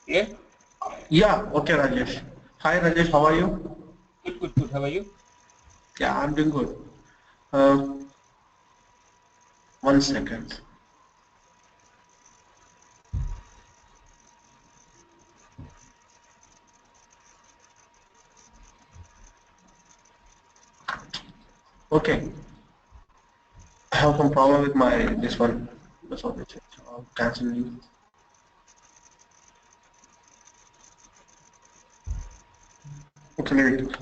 Yeah. Yeah, okay, Rajesh. Hi, Rajesh, how are you? Good, good, good. How are you? Yeah, I'm doing good. Uh, 1 second. Okay, I have some problem with my this one. That's what it is. Cancel you. Okay, leave it.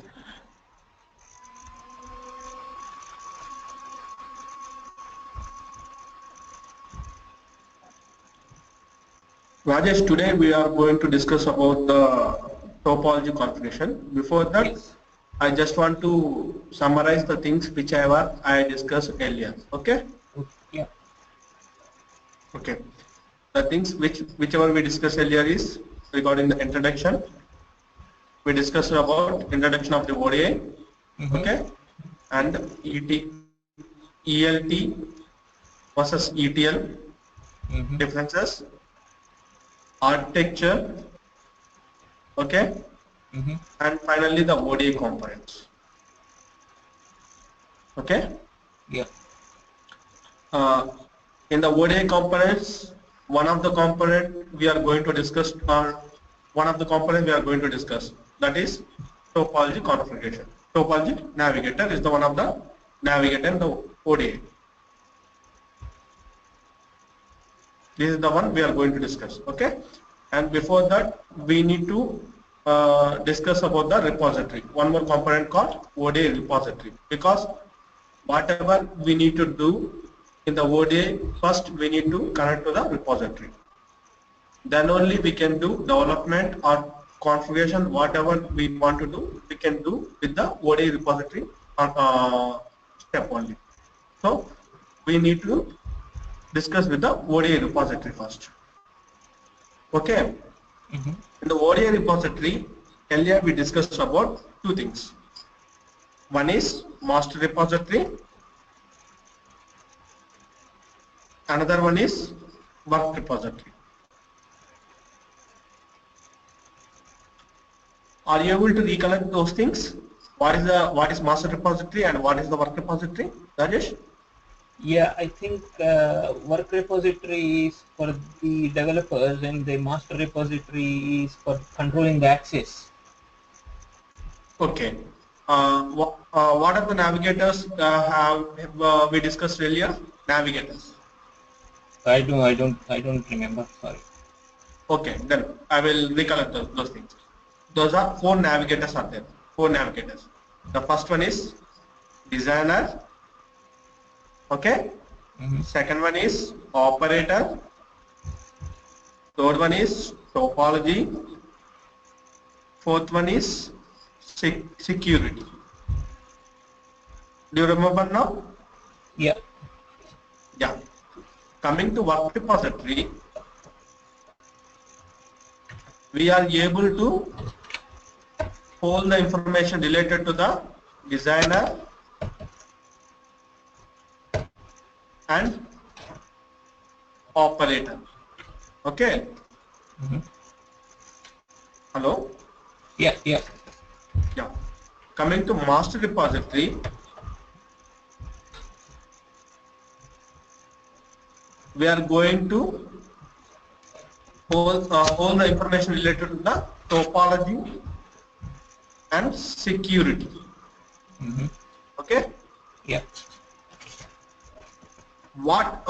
Rajesh, today we are going to discuss about the topology configuration. Before that, Yes. I just want to summarize the things whichever I discussed earlier. Okay? Okay. Yeah. Okay. The things whichever we discussed earlier is regarding the introduction. We discussed about introduction of the ODI, Mm-hmm. okay, and ELT versus ETL Mm-hmm. differences, architecture, okay, Mm-hmm. and finally the ODI components, okay. Yeah. Uh, in the ODI components, one of the component we are going to discuss, or one of the components we are going to discuss, that is topology configuration. Topology navigator is the one of the navigator in the ODI. This is the one we are going to discuss, okay. And before that, we need to discuss about the repository. One more component called ODI repository, because whatever we need to do in the ODI, first we need to connect to the repository. Then only we can do development or configuration, whatever we want to do, we can do with the ODI repository step only. So we need to discuss with the ODI repository first. Okay. Mm-hmm. In the ODI repository, earlier we discussed about two things. One is master repository, another one is work repository. Are you able to recollect those things? What is master repository and what is the work repository, Rajesh? Yeah, I think work repository is for the developers and the master repository is for controlling the access. Okay. What are the navigators have we discussed earlier? Navigators. I don't remember. Sorry. Okay, then I will recollect those things. Those are four navigators are there. Four navigators. The first one is designer. Okay. Mm-hmm. Second one is operator. Third one is topology. Fourth one is security. Do you remember now? Yeah. Yeah. Coming to work repository, we are able to hold the information related to the designer and operator. Okay. Mm-hmm. Hello. Yeah. Yeah. Yeah. Coming to master repository, we are going to hold the information related to the topology and security. Mm-hmm. Okay. Yeah. What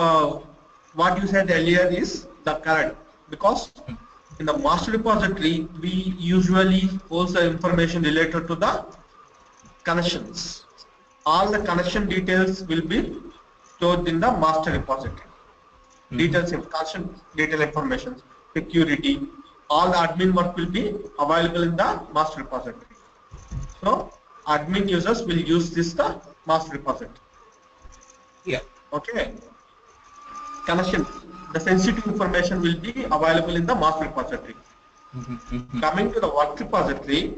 what you said earlier is the correct, because in the master repository we usually hold the information related to the connections. All the connection details will be stored in the master repository. Mm-hmm. Details, connection detail information, security, all the admin work will be available in the master repository. So admin users will use this the master repository. Yeah. Okay. Connection, the sensitive information will be available in the master repository. Mm-hmm. Mm-hmm. Coming to the work repository,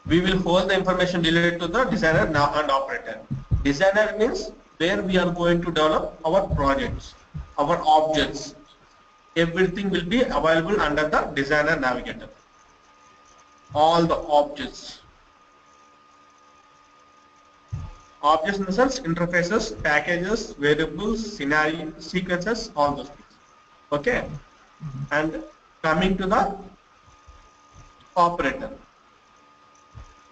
we will hold the information related to the designer and operator. Designer means where we are going to develop our projects. our objects, everything will be available under the designer navigator. All the objects. Objects in the sense interfaces, packages, variables, scenario, sequences, all those things. Okay. And coming to the operator.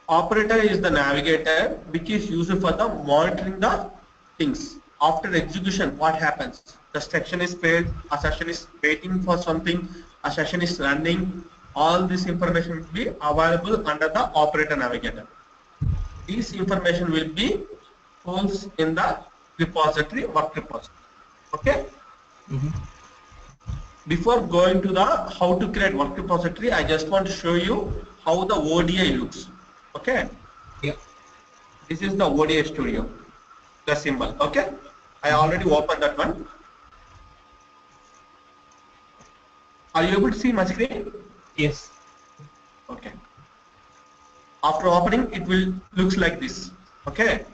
Operator is the navigator which is used for the monitoring the things. After execution, what happens? The section is failed, a session is waiting for something, a session is running. All this information will be available under the operator navigator. This information will be holds in the repository, work repository. Okay. Before going to the how to create work repository, I just want to show you how the ODI looks. Okay. Yeah. This is the ODI studio, the symbol. Okay. I already opened that one. Are you able to see my screen? Yes. Okay. After opening, it will looks like this. Okay.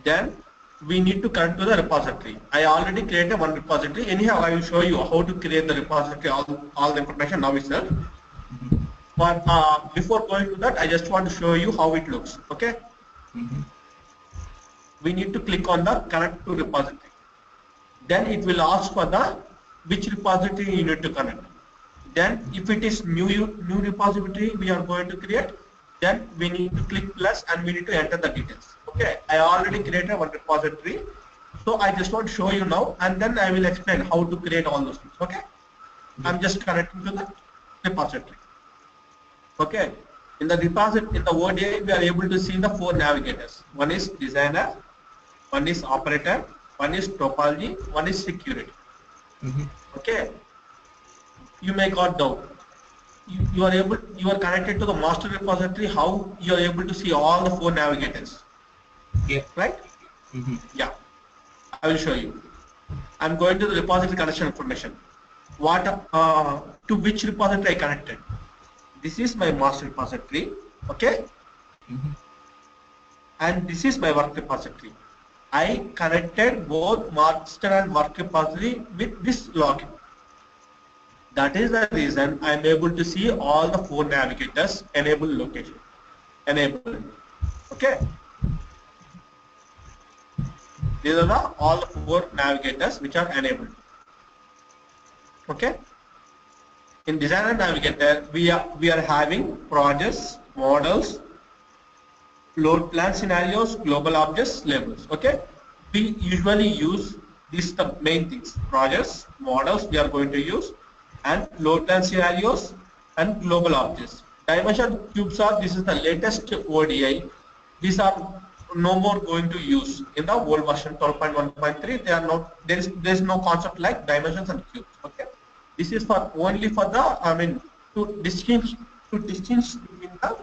Then we need to connect to the repository. I already created one repository. Anyhow, I will show you how to create the repository, all the information now itself. But before going to that, I just want to show you how it looks. Okay. We need to click on the connect to repository. Then it will ask for the which repository you need to connect. Then if it is new repository we are going to create, then we need to click plus and we need to enter the details. Okay, I already created one repository, so I just want to show you now, and then I will explain how to create all those things. Okay, I'm just connecting to the repository. Okay, in the repository, in the ODI, we are able to see the four navigators. One is designer, one is operator, one is topology, one is security. Okay, you may got doubt. You are connected to the master repository. How you are able to see all the four navigators? Yeah. Right? Yeah. I will show you. I'm going to the repository connection information. What to which repository I connected? This is my master repository. Okay. And this is my work repository. I connected both master and work repository with this login. That is the reason I am able to see all the four navigators enable location. Enable. Okay. These are all the four navigators which are enabled. Okay. In designer navigator, we are having projects, models, load plan scenarios, global objects, labels. Okay. We usually use these the main things: projects, models we are going to use, and load plan scenarios and global objects. Dimension cubes are, this is the latest ODI. These are no more going to use in the old version 12.1.3. They are not, there is no concept like dimensions and cubes. Okay, this is for only for the to distinguish between the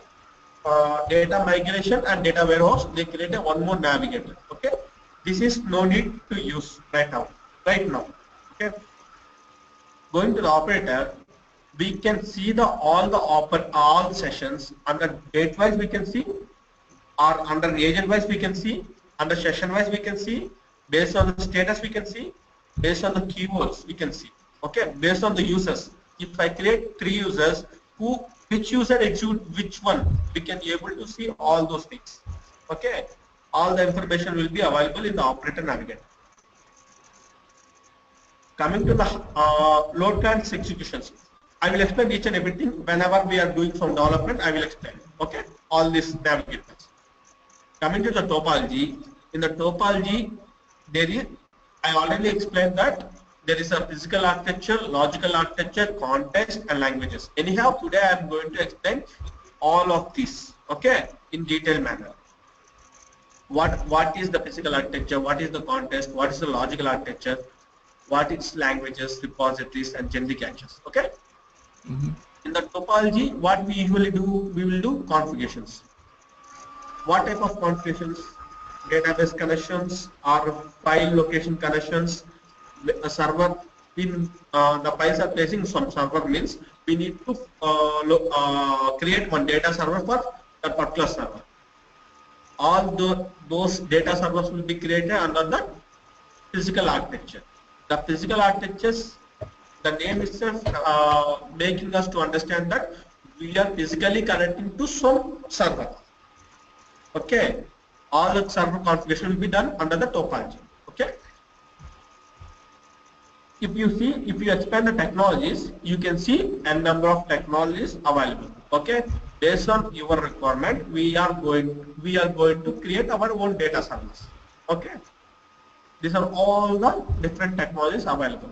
data migration and data warehouse. They created one more navigator. Okay, this is no need to use right now. Okay. Going to the operator, we can see the all sessions under date wise we can see, or under agent wise we can see, under session wise we can see, based on the status we can see, based on the keywords we can see. Okay, based on the users. If I create 3 users, which user execute which one, we can be able to see all those things. Okay, all the information will be available in the operator navigator. Coming to the load plans executions, I will explain each and everything. Whenever we are doing some development, I will explain. Okay, all these navigators. Coming to the topology, in the topology, I already explained that there is a physical architecture, logical architecture, context, and languages. Anyhow, today I am going to explain all of this. Okay, in detailed manner. What is the physical architecture? What is the context? What is the logical architecture? What is languages, repositories, and generic actions? Okay. In the topology, what we usually do, we will do configurations. What type of configurations? Database connections or file location connections. A server in the files are placing some server means we need to create one data server for that particular server. All those data servers will be created under the physical architecture. The physical architectures, the name itself making us to understand that we are physically connecting to some server. Okay, all the server configuration will be done under the topology. Okay. If you expand the technologies, you can see a number of technologies available. Okay, based on your requirement, we are going to create our own data servers. Okay, these are all the different technologies available.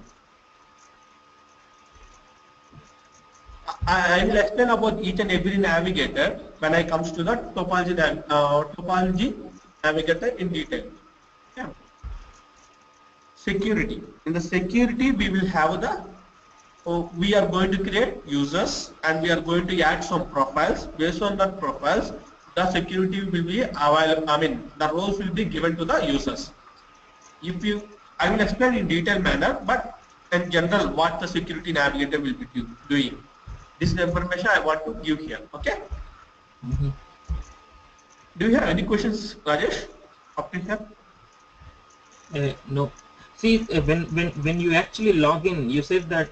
I will explain about each and every navigator when I comes to the topology navigator in detail. Yeah. Security. In the security, we will have the we are going to create users and we are going to add some profiles. Based on that profiles, the security will be available. I mean, the roles will be given to the users. I will explain in detailed manner, but in general, what the security navigator will be doing. This is the information I want to give here. Okay. Do you have any questions, Rajesh? Up to here? No. See, when you actually log in, you said that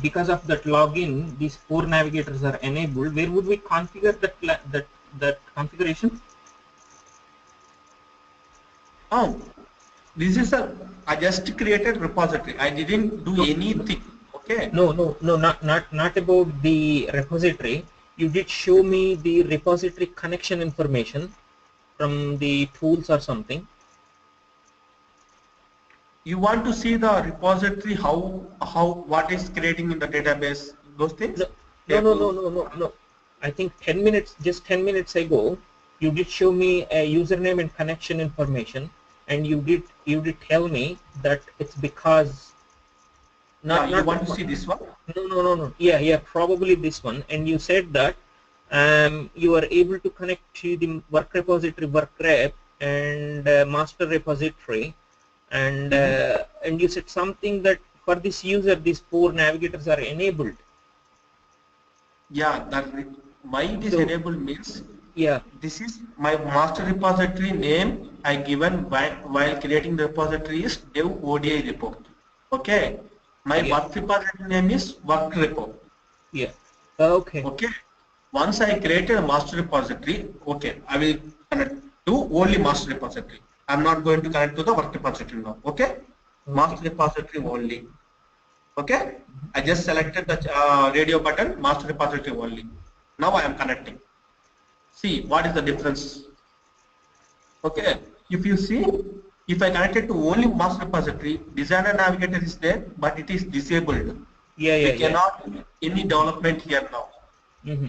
because of that login, these 4 navigators are enabled. Where would we configure that configuration? Oh, this is I just created repository. I didn't do anything. Okay. No, not about the repository. You did show me the repository connection information from the tools or something. You want to see the repository, what is creating in the database, those things? No. I think 10 minutes, just 10 minutes ago, you did show me a username and connection information, and you did tell me that it's because you want to see this one? No. Yeah, probably this one. And you said that you are able to connect to the work repository, work rep, and master repository. And you said something that for this user, these 4 navigators are enabled. Yeah, why it is enabled means, yeah, this is my master repository name I given while creating the repository is dev ODI repo. Okay, my work repository name is work repo. Yeah. Okay. Okay. Once I created a master repository, okay, I will connect to only master repository. I'm not going to connect to the work repository now. Okay, master repository only. Okay, I just selected the radio button, master repository only. Now I am connecting. See what is the difference. Okay, if you see, if I connected to only master repository, designer navigator is there, but it is disabled. We cannot do any development here now.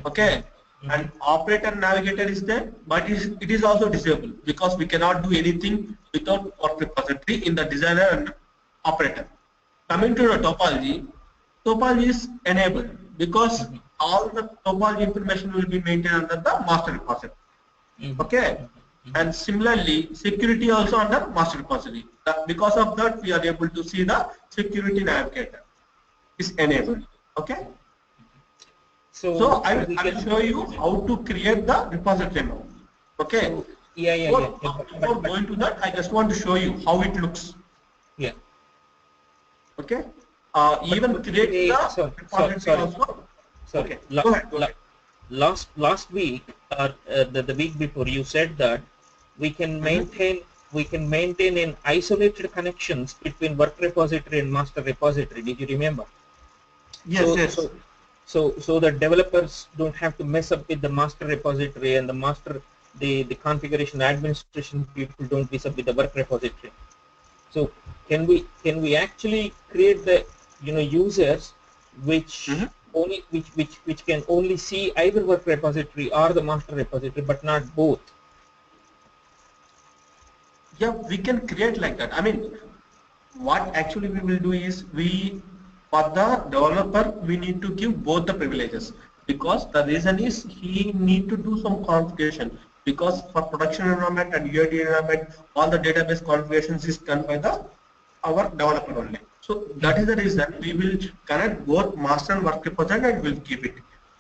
Okay. And operator navigator is there, but it is also disabled because we cannot do anything without work repository in the designer and operator. Coming to the topology is enabled because all the topology information will be maintained under the master repository. Okay. And similarly, security also under master repository. Because of that, we are able to see the security navigator is enabled. Okay. So I will show you how to create the repository now. Okay. So, yeah. Before going to that, I just want to show you how it looks. Yeah. Okay. Even create the repository also. Sorry. Okay. Go ahead. Last week or the week before, you said that we can maintain in isolated connections between work repository and master repository. Did you remember? Yes. So the developers don't have to mess up with the master repository, and the configuration administration people don't mess up with the work repository. So can we actually create the users which which can only see either work repository or the master repository, but not both? Yeah, we can create like that. I mean, what actually we will do is for the developer, we need to give both the privileges, because the reason is he need to do some configuration, because for production environment and UAT environment, all the database configurations is done by our developer only. So that is the reason we will connect both master and work repository and we'll keep it.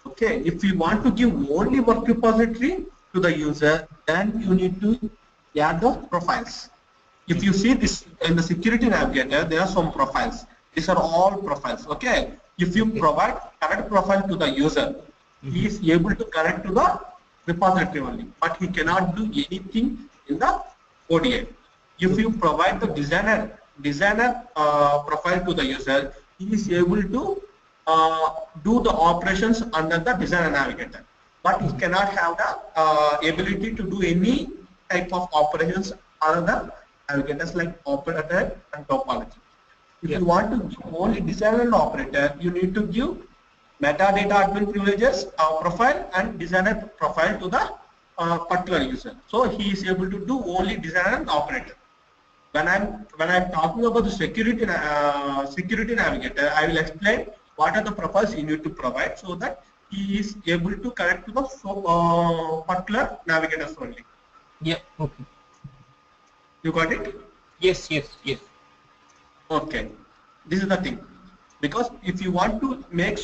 Okay, if we want to give only work repository to the user, then you need to add the profiles. If you see this in the security navigator, there are some profiles. These are all profiles. Okay. If you provide connect profile to the user, he is able to connect to the repository only, but he cannot do anything in the ODI. If you provide the designer profile to the user, he is able to do the operations under the designer navigator, but he cannot have the ability to do any type of operations other than navigators like operator and topology. If you want to give only designer and operator, you need to give metadata admin privileges profile and designer profile to the particular user. So he is able to do only designer and operator. When I'm talking about the security navigator, I will explain what are the profiles you need to provide so that he is able to connect to the particular navigators only. Yeah. Okay. You got it? Yes. Okay. This is the thing. Because if you want to maintain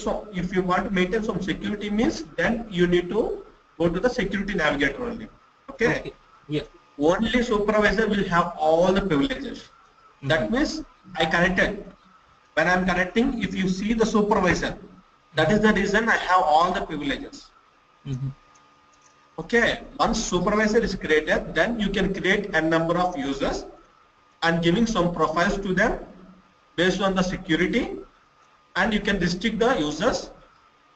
some security means, then you need to go to the security navigator only. Okay. Yeah. Only supervisor will have all the privileges. That means I connected. When I'm connecting, if you see the supervisor, that is the reason I have all the privileges. Okay. Once supervisor is created, then you can create a number of users and giving some profiles to them based on the security, and you can restrict the users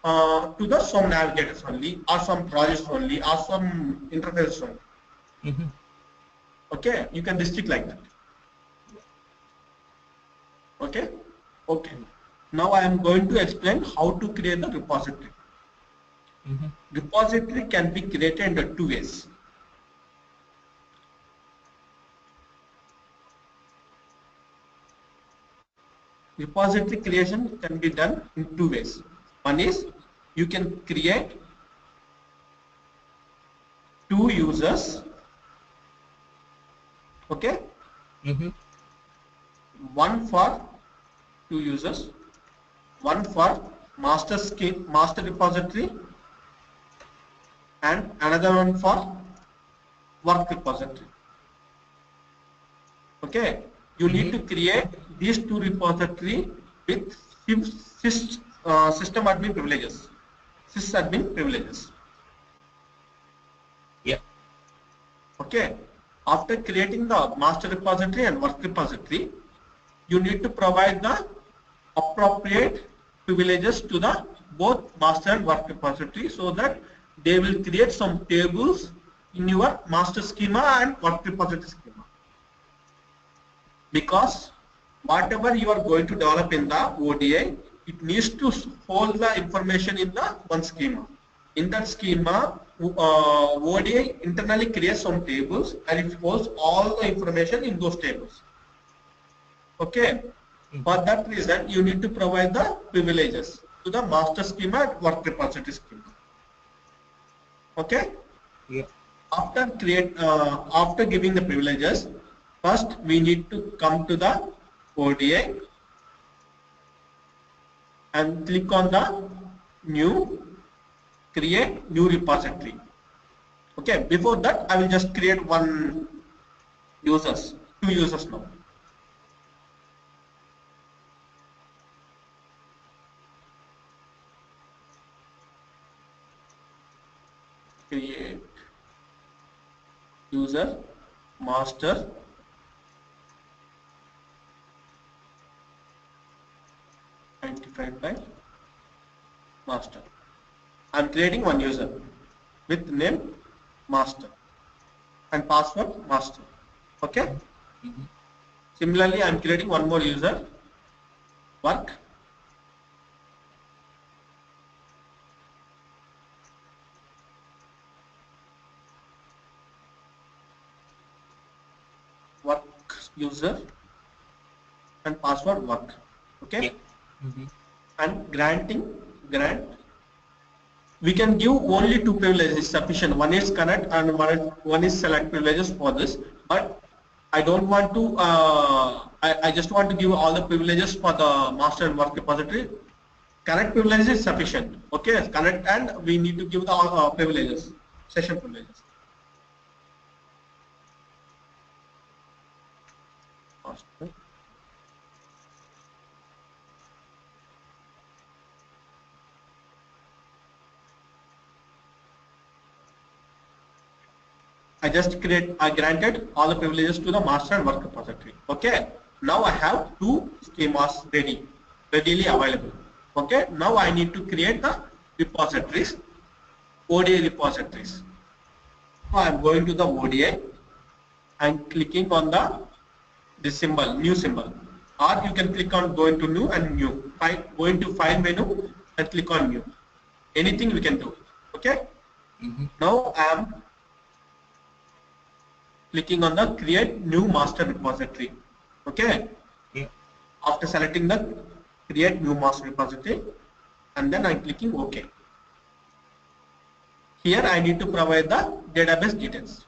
to the some navigators only, or some projects only, or some interfaces only. Okay, you can restrict like that. Okay. Now I am going to explain how to create the repository. Repository can be created in two ways. Repository creation can be done in two ways. One is you can create two users. Okay. One for two users, one for master repository, and another one for work repository. Okay. You need to create these two repositories with system admin privileges, sysadmin privileges. Yeah. Okay. After creating the master repository and work repository, you need to provide the appropriate privileges to the both master and work repository so that they will create some tables in your master schema and work repository schema. Because whatever you are going to develop in the ODI, it needs to hold the information in the one schema. In that schema, ODI internally creates some tables and it holds all the information in those tables. Okay. For that reason, you need to provide the privileges to the master schema and work repository schema. Okay. Yeah. After giving the privileges, first we need to come to the ODI and click on the create new repository. Okay, before that I will just create two users now. Create user master identified by master. I am creating one user with name master and password master. Okay. Similarly, I am creating one more user work user and password work. Okay. And grant we can give only two privileges sufficient. One is connect and one is select privileges for this, but I don't want to I just want to give all the privileges for the master and work repository. Connect privileges is sufficient. Okay, connect, and we need to give the privileges, session privileges. first. I granted all the privileges to the master and work repository. Okay. Now I have two schemas readily available. Okay. Now I need to create the repositories, ODI repositories. So I am going to the ODI and clicking on this symbol, new symbol. Or you can click on going to new and new. Going to file menu and click on new. Anything we can do. Okay. Now I am clicking on the create new master repository. Okay. Yeah. After selecting the create new master repository, and then I'm clicking OK. Here I need to provide the database details.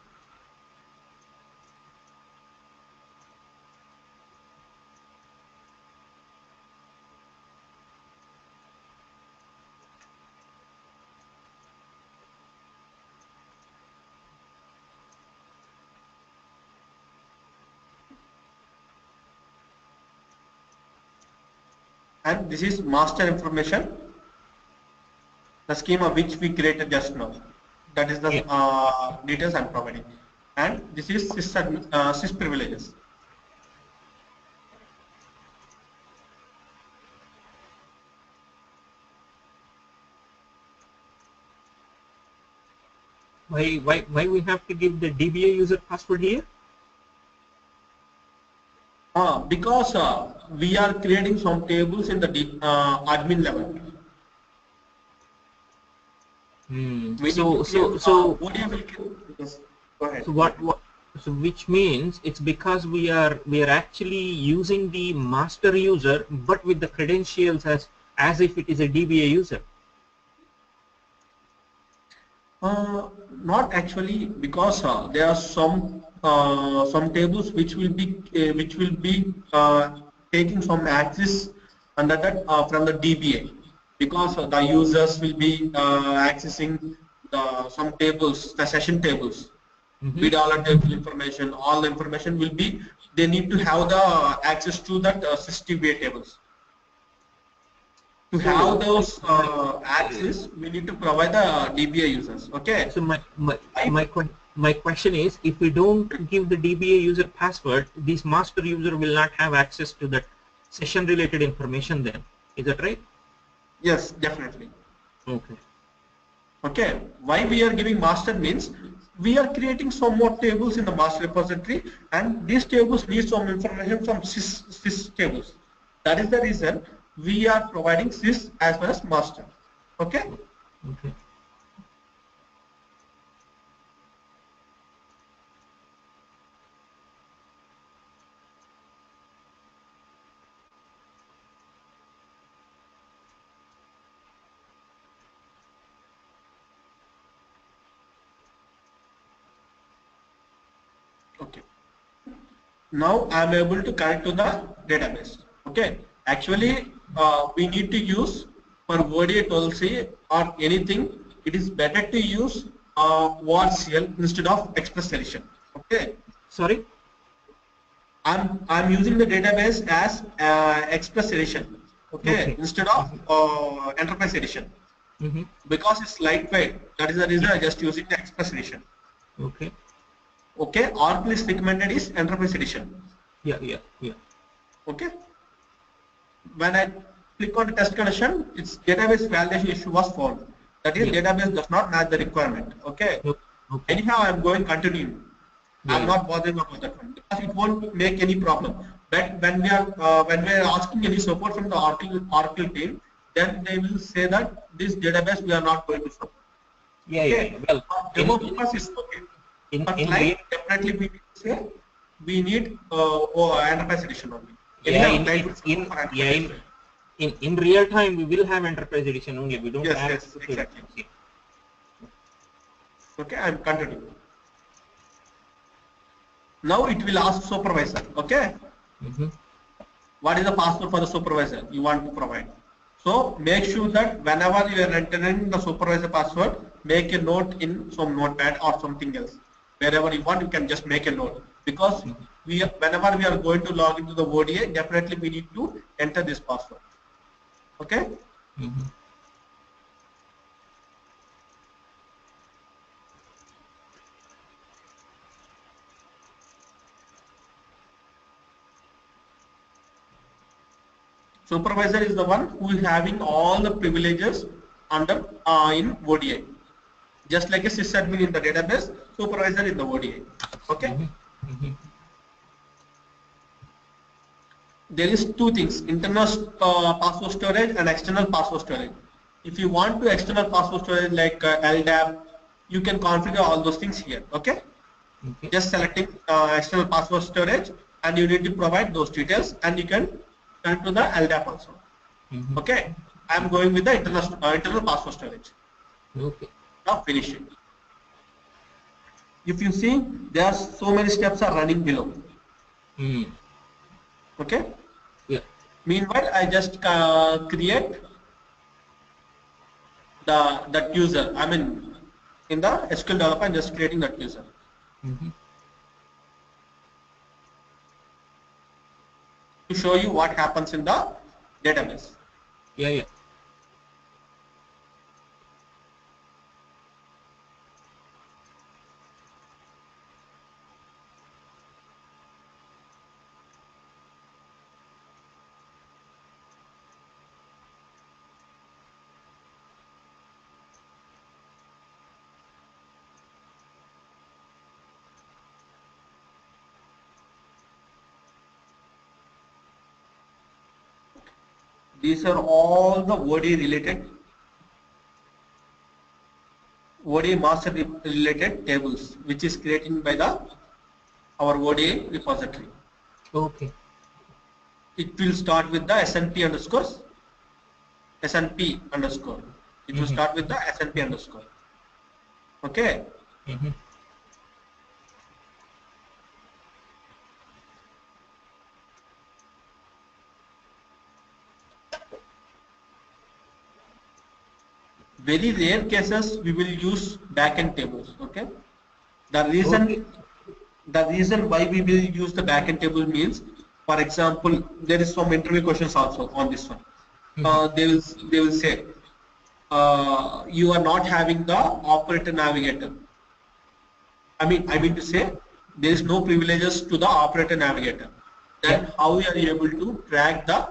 And this is master information, the schema which we created just now. That is the details I'm providing. And this is sys privileges. Why we have to give the DBA user password here? Because we are creating some tables in the admin level. So go ahead. So which means it's because we are actually using the master user but with the credentials as if it is a DBA user. Not actually, because there are some tables which will be taking some access under that from the DBA, because the users will be accessing some tables, the session tables, with all the table information. All the information will be, they need to have the access to that SysDBA tables. To have those access, we need to provide the DBA users. Okay. So my question is, if we don't give the DBA user password, this master user will not have access to that session related information then. Is that right? Yes, definitely. Okay. Okay. Why we are giving master means we are creating some more tables in the master repository, and these tables need some information from sys tables. That is the reason we are providing sys as well as master. Okay. Okay. Okay. Now I am able to connect to the database. Okay. Actually, we need to use for ODI toolc or anything. It is better to use WARCL instead of Express Edition. Okay. Sorry. I'm using the database as Express Edition. Okay. Instead of Enterprise Edition. Because it's lightweight. That is the reason I just using the Express Edition. Okay. Okay, Oracle is recommended is Enterprise Edition. Yeah. Okay. When I click on the test connection, its database validation issue was found. That is, database does not match the requirement. Okay. Anyhow, I am going continue. I am not bothering about that one because it won't make any problem. But when we are asking any support from the Oracle team, then they will say that this database we are not going to support. Yeah. Well, demo purpose is okay. But like definitely we need to say we need Enterprise Edition only. In real time we will have Enterprise Edition only. We don't have. Yes, exactly. Okay, I'm continuing. Now it will ask supervisor. Okay. What is the password for the supervisor you want to provide? So make sure that whenever you are entering the supervisor password, make a note in some notepad or something else. Wherever you want, you can just make a note, because whenever we are going to log into the ODI, definitely we need to enter this password. Okay. Mm-hmm. Supervisor is the one who is having all the privileges under in ODI. Just like a sysadmin in the database, supervisor in the ODI. Okay. Mm-hmm. Mm-hmm. There is two things: internal password storage and external password storage. If you want to external password storage like LDAP, you can configure all those things here. Okay. Okay. Just selecting external password storage, and you need to provide those details, and you can turn to the LDAP also. Mm-hmm. Okay, I am going with the internal password storage. Okay. Now finishing. If you see, there are so many steps are running below. Mm. Okay. Yeah. Meanwhile, I just create that user. I mean, in the SQL developer, I'm just creating that user Mm-hmm. to show you what happens in the database. Yeah. Yeah. These are all the ODI related, ODI master related tables, which is created by our ODI repository. Okay. It will start with the SNP underscores, SNP underscore. It will Mm-hmm. start with the SNP underscore. Okay. Mm-hmm. Very rare cases we will use backend tables. Okay. The Okay. reason why we will use the backend table means, for example, there is some interview questions also on this one. Mm-hmm. They will say you are not having the operator navigator. I mean to say there is no privileges to the operator navigator. Yeah. Then how we are able to track the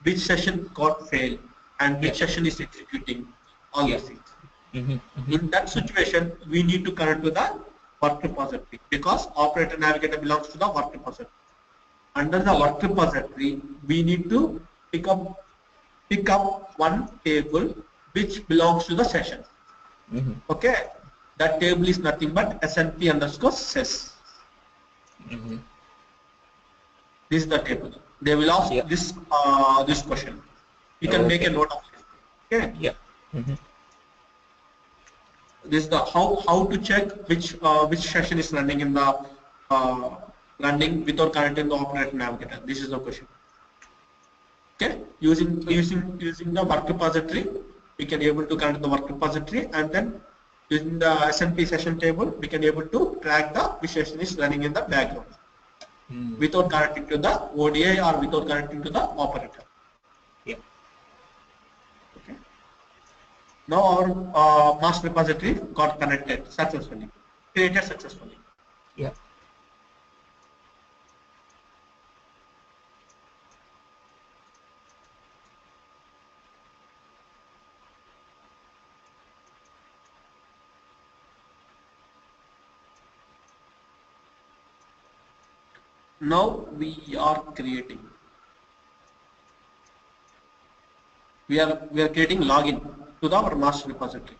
which session got failed and Yeah. which session is executing, all Yeah. those things. Mm-hmm. Mm-hmm. In that situation, we need to connect to the work repository because operator navigator belongs to the work repository. Under the Yeah. work repository, we need to pick up one table which belongs to the session. Mm-hmm. Okay, that table is nothing but SNP underscore sys. Mm-hmm. This is the table. They will ask Yeah. this question. You can make Okay. a note of it. Okay. Yeah. Mm-hmm. This is the how to check which session is running in the uh, running without connecting the operator navigator. This is the question. Okay. Using the work repository, we can able to connect the work repository, and then using the SNP session table, we can able to track the which session is running in the background Mm. without connecting to the ODI or without connecting to the operator. Yeah. Okay. Now our master repository got connected successfully, created successfully. Yeah. Now we are creating. We are creating login to our master repository.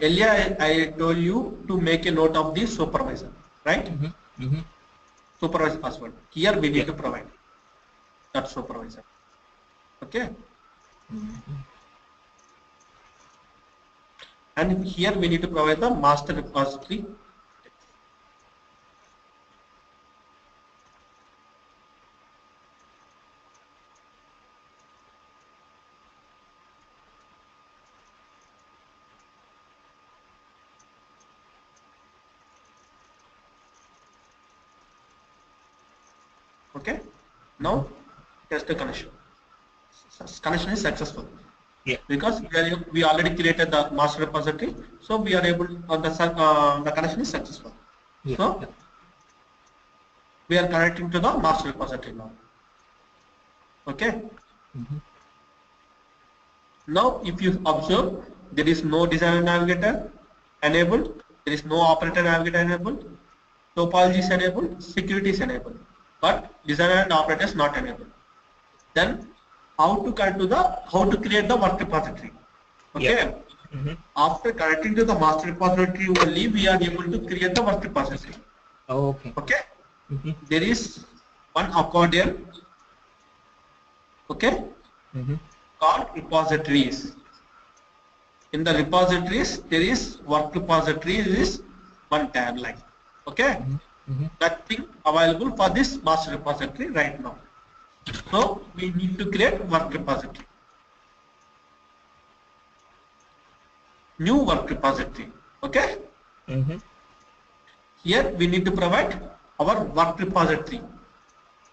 Earlier I told you to make a note of the supervisor, right? Mm-hmm. Mm-hmm. Supervisor password. Here we Yeah. need to provide that supervisor. Okay. Mm-hmm. And here we need to provide the master repository. Okay. Now test the connection. Connection is successful. Yeah. Because we already created the master repository, so we are able the connection is successful. Yeah. So Yeah. we are connecting to the master repository now. Okay. Now, if you observe, there is no designer navigator enabled, there is no operator navigator enabled, topology is enabled, security is enabled, but designer and operator is not enabled. Then how to create the work repository? Okay. Yeah. After connecting to the master repository only, we are able to create the work repository. Oh, okay. Okay. There is one accordion. Okay. Called repositories. In the repositories, there is work repositories is one tab like. Okay. Nothing available for this master repository right now. So we need to create work repository. New work repository. Okay. Here we need to provide our work repository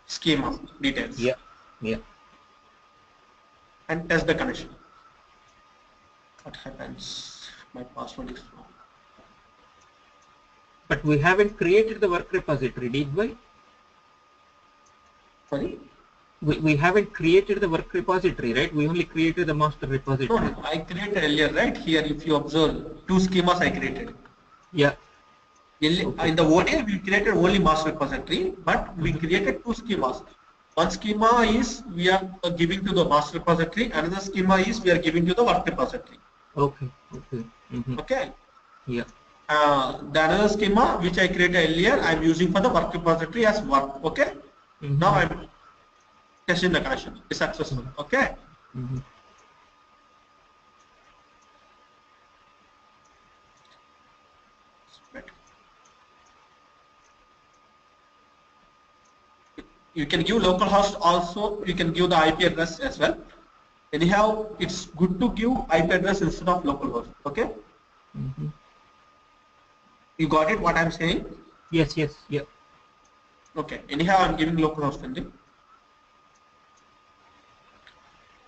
schema details. Yeah. Yeah. And test the connection. What happens? My password is wrong. But we haven't created the work repository, did we? Sorry? We haven't created the work repository, right? We only created the master repository. No, I created earlier, right? Here, if you observe, two schemas I created. Yeah. In the ODI, we created only master repository, but we created two schemas. One schema is we are giving to the master repository, another schema is we are giving to the work repository. Okay. Okay. Okay. Yeah. The another schema which I created earlier, I am using for the work repository as work. Okay. Now I am testing the connection. It's successful. Okay. You can give localhost also. You can give the IP address as well. Anyhow, it's good to give IP address instead of localhost. Okay. You got it? What I'm saying? Yes. Yes. Yeah. Okay. Anyhow, I'm giving localhost only.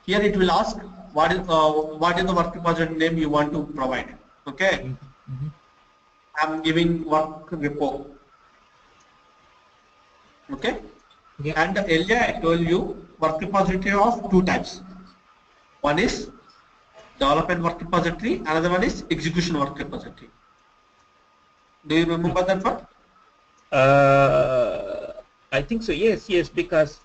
Here it will ask what is the work repository name you want to provide. Okay. I'm giving work repo. Okay. Yeah. And earlier I told you work repository of two types. One is development work repository, another one is execution work repository. Do you remember that one? I think so. Yes. Yes. Because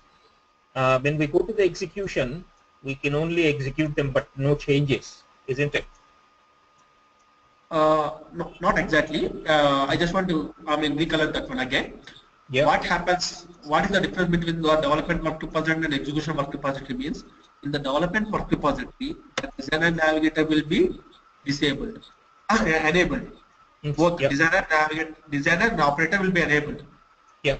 when we go to the execution, we can only execute them, but no changes, isn't it? No, not exactly. I just want to, recolor that one again. Yeah. What happens? What is the difference between the development work repository and execution work repository? Means in the development work repository, the designer navigator will be disabled, enabled. Both designer and operator will be enabled. Yeah.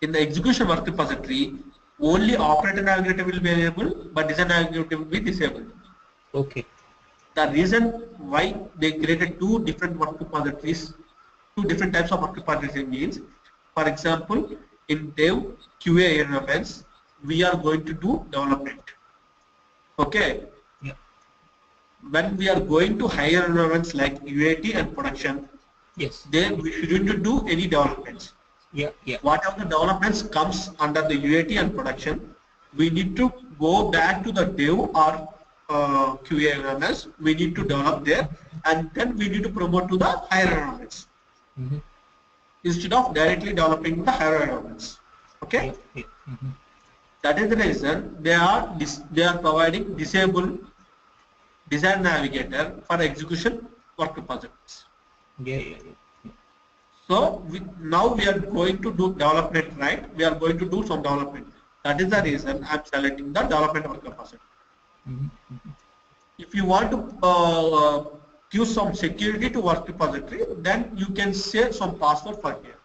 In the execution work repository, only operator navigator will be enabled, but designer navigator will be disabled. Okay. The reason why they created two different work repositories, two different types of work repositories means, for example, in dev QA environments, we are going to do development. Okay. Yeah. When we are going to higher environments like UAT and production, yes, then we shouldn't do any developments. Yeah. Yeah. Whatever the developments comes under the UAT and production, we need to go back to the dev or QA environments. We need to develop there, and then we need to promote to the higher environments instead of directly developing the higher environments. Okay. Yeah. That is the reason they are providing disabled design navigator for execution work repositories. Yeah. So now we are going to do development, right? We are going to do some development. That is the reason I am selecting the development work repository. If you want to give some security to work repository, then you can share some password for here.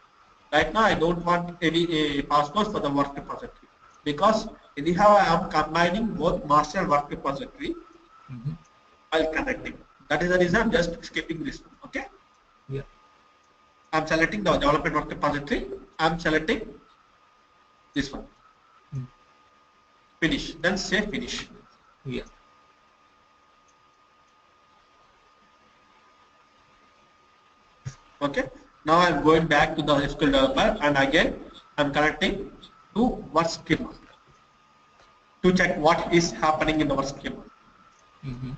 Right now, I don't want any passwords for the work repository because anyhow I am combining both master and work repository while connecting. That is the reason I am just skipping this one. Okay. Yeah. I am selecting the development work repository. I am selecting This one. Mm. Finish. Then say finish. Yeah. Okay. Now I'm going back to the SQL developer and again I'm connecting to work schema to check what is happening in the work schema. Mm-hmm.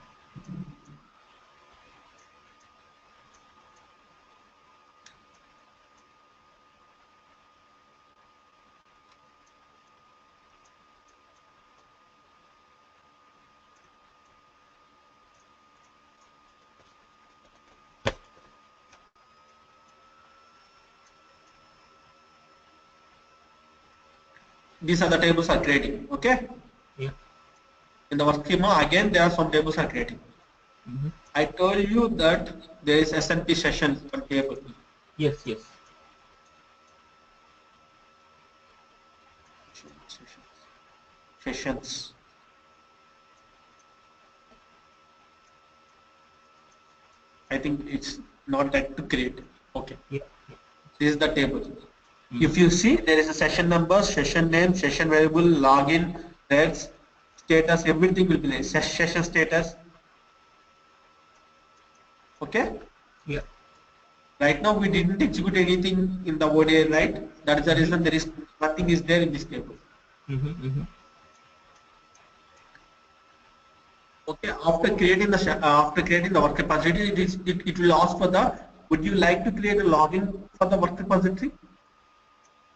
These are the tables are creating. Okay. Yeah. In the work schema again there are some tables are creating. Mm-hmm. I told you that there is SNP session table. Yes. Yes. Sessions. I think it's not that to create. Okay. Yeah. This is the table. Mm-hmm. If you see, there is a session number, session name, session variable, login, threads, status, everything will be there. Session status. Okay. Yeah. Right now we didn't execute anything in the ODI, right? That is the reason there is nothing is there in this table. Mm-hmm. Mm-hmm. Okay. After creating the work repository, it will ask for the. Would you like to create a login for the work repository?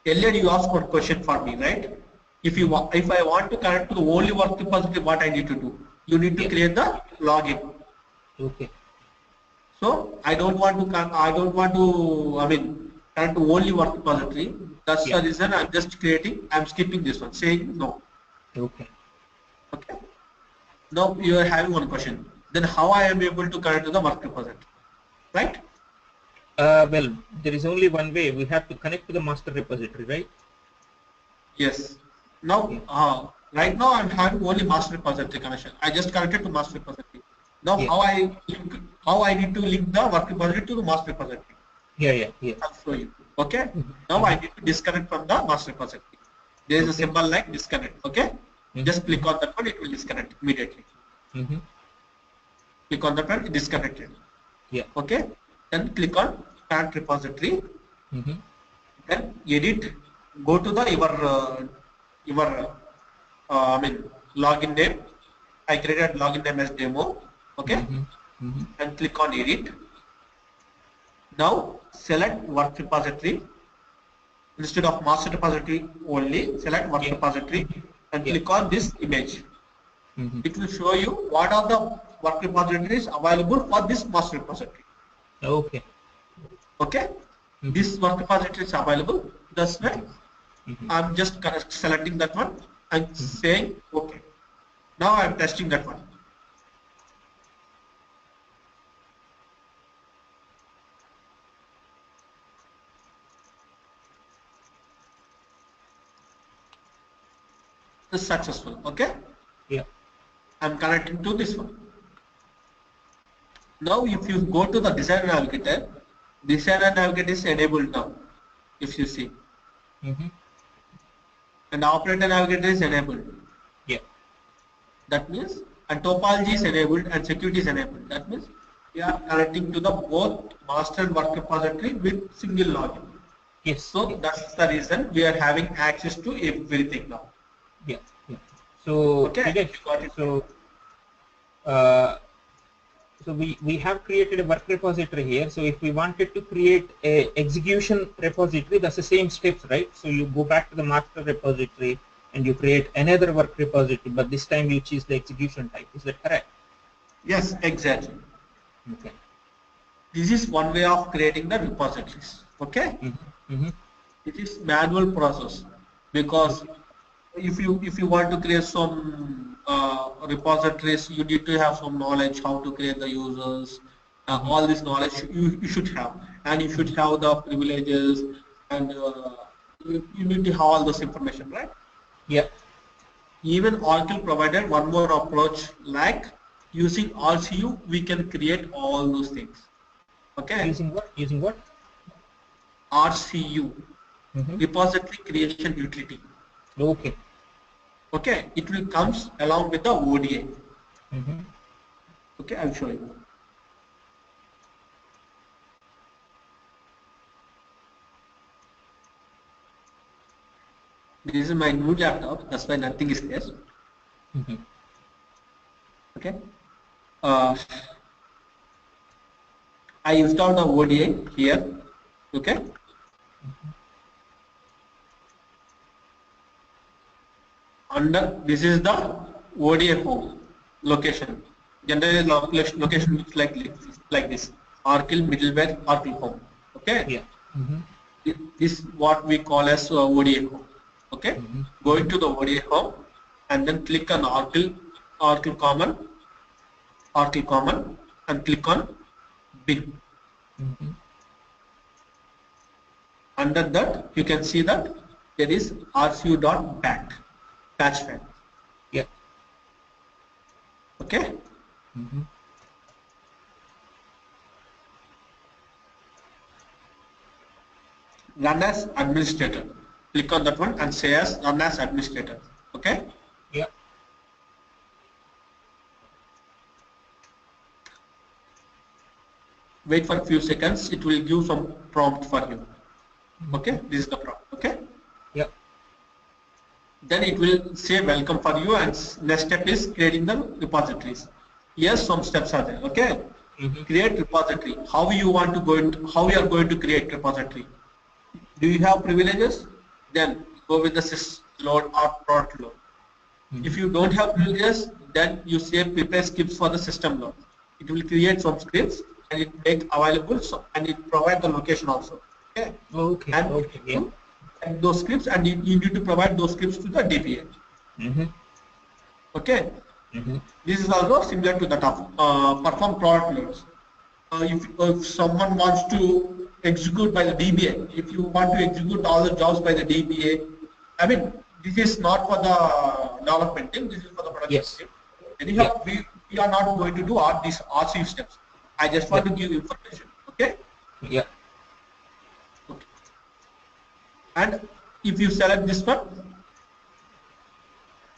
Earlier you asked one question for me, right? If I want to connect to the only work repository, what I need to do? You need to create the login. Okay. So I don't want to connect to only work repository. That's the reason I'm just creating. I'm skipping this one, saying no. Okay. Okay. Now you are having one question. Then how I am able to connect to the work repository, right? Well, there is only one way. We have to connect to the master repository, right? Yes. Now, right now I'm having only master repository connection. I just connected to master repository. Now, how I need to link the work repository to the master repository? Yeah. I'll show you. Okay. Mm-hmm. Now I need to disconnect from the master repository. There is a symbol like disconnect. Okay. Mm-hmm. Just click on that one. It will disconnect immediately. Mm-hmm. Click on that one. It disconnected. Yeah. Okay. Then click on connect repository. Mm-hmm. Then edit. Go to the your login name. I created login name as demo. Okay. Mm-hmm. Mm-hmm. And click on edit. Now select work repository instead of master repository only. Select work repository and click on this image. Mm-hmm. It will show you what are the work repositories available for this master repository. Okay. Okay. Mm-hmm. This work repository is available. That's why I'm just selecting that one and saying okay. Now I'm testing that one. It's successful. Okay. Yeah. I'm connecting to this one. Now if you go to the designer navigator is enabled now. If you see. Mm-hmm. And operator navigator is enabled. Yeah. That means and topology is enabled and security is enabled. That means we are connecting to the both master and work repository with single login. Yes. So that's the reason we are having access to everything now. Yeah. So okay. So we have created a work repository here. So if we wanted to create a execution repository, that's the same steps, right? So you go back to the master repository and you create another work repository, but this time you choose the execution type. Is that correct? Yes, exactly. Okay. This is one way of creating the repositories. Okay. Mm-hmm. It is manual process because if you want to create some repositories, you need to have some knowledge how to create the users. All this knowledge you should have, and you should have the privileges, and you need to have all this information, right? Yeah. Even Oracle provided one more approach, like using RCU, we can create all those things. Okay. Using what? Using what? RCU, repository creation utility. Okay. Okay, it will comes along with the ODI. Mm-hmm. Okay, I'll show you. This is my new laptop, that's why nothing is there. Mm-hmm. Okay. Uh, I installed the ODI here. Okay. Under this is the ODI home location. Generally, location looks like this. Oracle middleware Oracle home. Okay. Yeah. Mm-hmm. This is what we call as ODI home. Okay. Mm-hmm. Go into the ODI home and then click on Oracle common, and click on bin. Mm-hmm. Under that, you can see that there is rcu.bat patch file. Yeah. Okay. Mm-hmm. Run as administrator. Click on that one and say as run as administrator. Okay. Yeah. Wait for a few seconds. It will give some prompt for you. Okay. This is the prompt. Okay. Yeah. Then it will say welcome for you, and next step is creating the repositories. Yes, some steps are there. Okay. Mm-hmm. Create repository. How you want to go into, how you are going to create repository? Do you have privileges? Then go with the sysload or prot load. Mm-hmm. If you don't have privileges, then you say prepare scripts for the system load. It will create some scripts and it make available, and it provide the location also. Okay. Okay. And Okay. Yeah. those scripts, and you need to provide those scripts to the DPA. Mm-hmm. Okay. Mm-hmm. This is also similar to that of perform product loads. If someone wants to execute by the DBA, if you want to execute all the jobs by the DBA, I mean, this is not for the development team, this is for the production Yes. team. Yeah. Anyhow, we are not going to do all these RC steps. I just want to give information. Okay? Yeah. Okay. And if you select this one,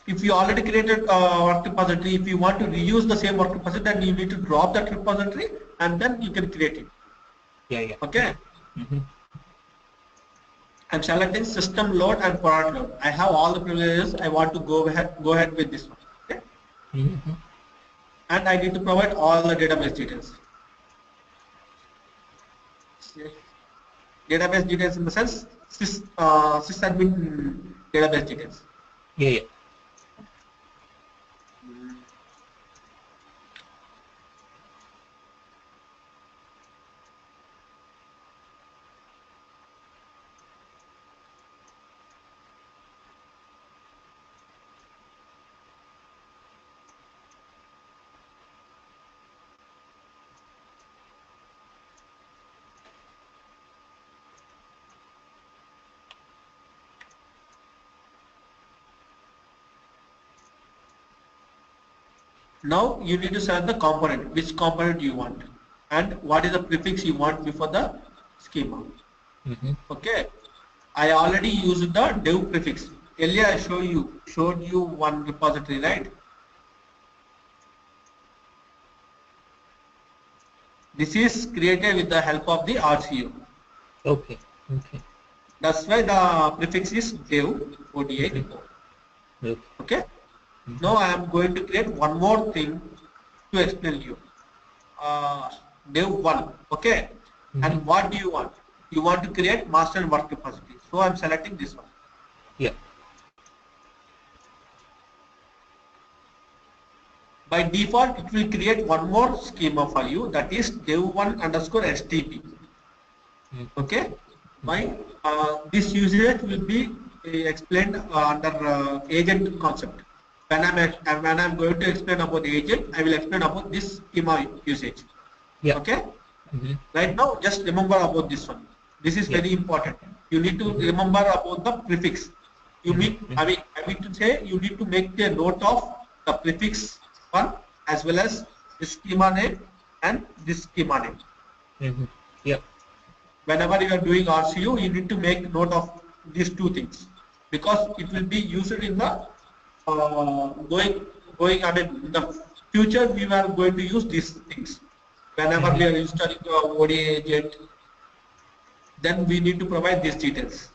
if you already created a work repository, if you want to reuse the same work repository, then you need to drop that repository and then you can create it. Yeah. Yeah. Okay. Mm-hmm. I'm selecting system load and product load. I have all the privileges. I want to go ahead with this one. Okay. Mm-hmm. And I need to provide all the database details. Database details in the sense sysadmin database details. Yeah. Yeah. Now you need to select the component, which component you want, and what is the prefix you want before the schema. Mm-hmm. Okay. I already used the dev prefix. Earlier I showed you one repository, right? This is created with the help of the RCU. Okay. Okay. That's why the prefix is dev ODI repo. Okay. Okay. Now I am going to create one more thing to explain you. Dev 1. Okay. And what do you want? You want to create master and work repository. So I am selecting this one. Yeah. By default, it will create one more schema for you, that is dev1 underscore stp. Okay. My this usage will be explained under agent concept. When I'm going to explain about the agent, I will explain about this schema usage. Yeah. Okay. Mm-hmm. Right now, just remember about this one. This is very important. You need to remember about the prefix. You need, I mean to say, you need to make a note of the prefix one as well as the schema name and this schema name. Mm-hmm. Yeah. Whenever you are doing RCU, you need to make note of these two things. because it will be used in the going. I mean, in the future we are going to use these things. Whenever we are installing ODI agent, then we need to provide these details.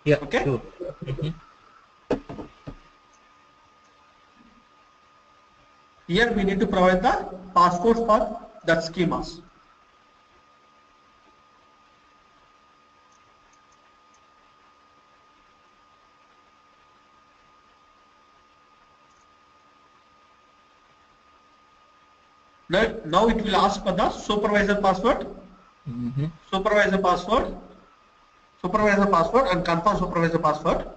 Yeah. Okay. Sure. Here we need to provide the passcodes for that schemas. Now it will ask for the supervisor password, supervisor password, and confirm supervisor password.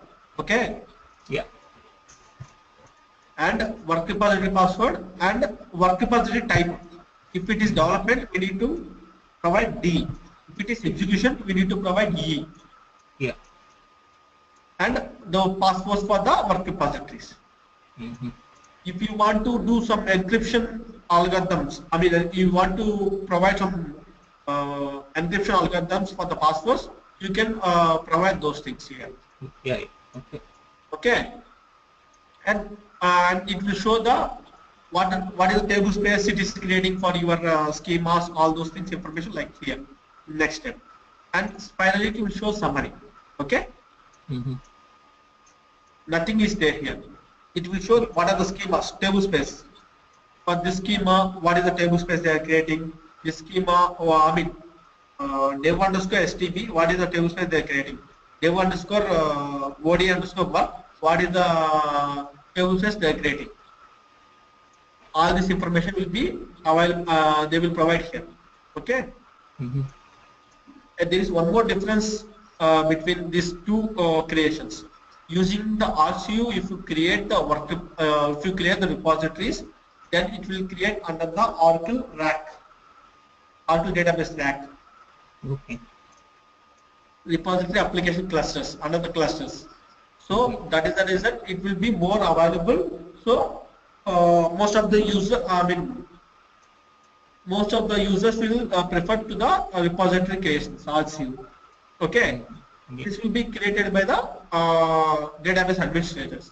Okay. Yeah. And work repository password and work repository type. If it is development, we need to provide D. If it is execution, we need to provide E. Yeah. And the passwords for the work repositories. If you want to do some encryption algorithms, I mean, you want to provide some encryption algorithms for the passwords, you can provide those things here. Yeah. Okay. Okay. And it will show the what is the table space it is creating for your schemas, all those things, information like here. Next step. And finally, it will show summary. Okay. Nothing is there here. It will show what are the schemas, table space. For this schema, what is the table space they are creating? This schema, dev underscore STB, what is the table space they are creating? Dev underscore OD underscore work, what is the table space they are creating? All this information will be available, they will provide here. Okay. And there is one more difference between these two creations. Using the RCU, if you create the work, if you create the repositories, then it will create under the Oracle rack, Oracle database rack. Okay. Repository application clusters, under the clusters. So that is the reason it will be more available. So most of the user, most of the users will prefer to the repository creations, RCU. Okay. This will be created by the database administrators.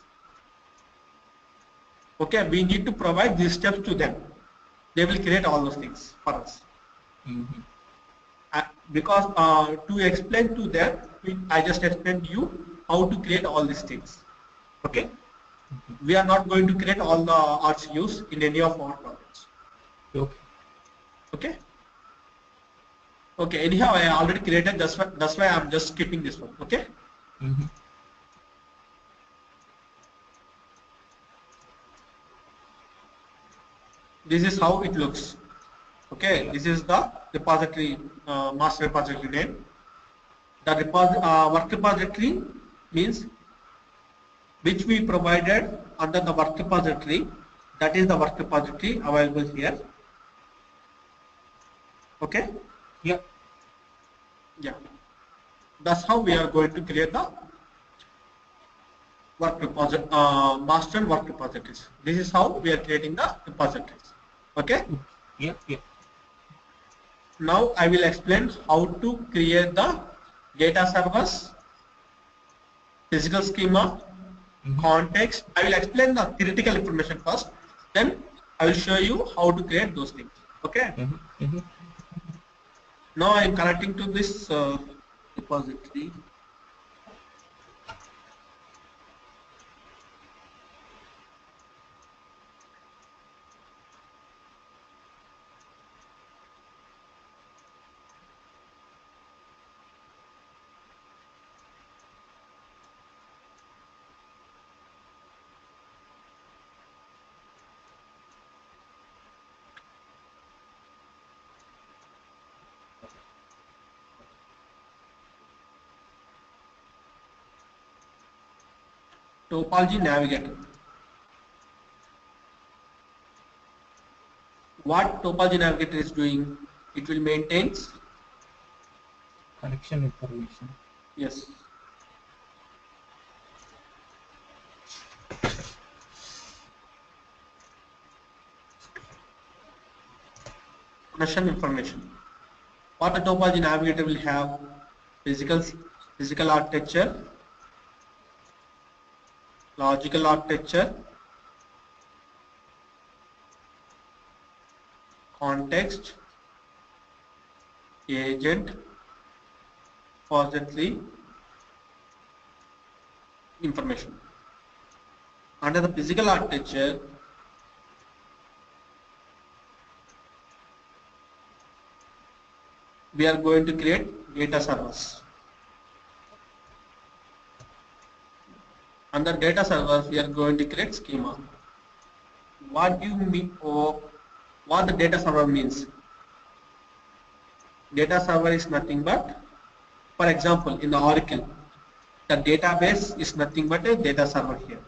Okay, we need to provide these steps to them. They will create all those things for us. Because to explain to them, I just explained to you how to create all these things. Okay. We are not going to create all the RCUs in any of our projects. Okay. Okay. Okay. Anyhow, I already created. That's why I'm just skipping this one. Okay. This is how it looks. Okay. Yeah. This is the repository, master repository name. The work repository means which we provided under the work repository. That is the work repository available here. Okay. Yeah. Yeah. That's how we are going to create the work repository, master work repositories. This is how we are creating the repositories. Okay. Yeah. Yeah. Now I will explain how to create the data servers, physical schema, context. I will explain the theoretical information first. Then I will show you how to create those things. Okay. Now I am connecting to this repository. Topology navigator. What topology navigator is doing? It will maintain connection information. Yes. Connection information. What a topology navigator will have: physical architecture, logical architecture, context, agent, repository, information. Under the physical architecture, we are going to create data servers. Under data servers, we are going to create schema. What do you mean, or what the data server means? Data server is nothing but, for example, in the Oracle, the database is nothing but a data server here.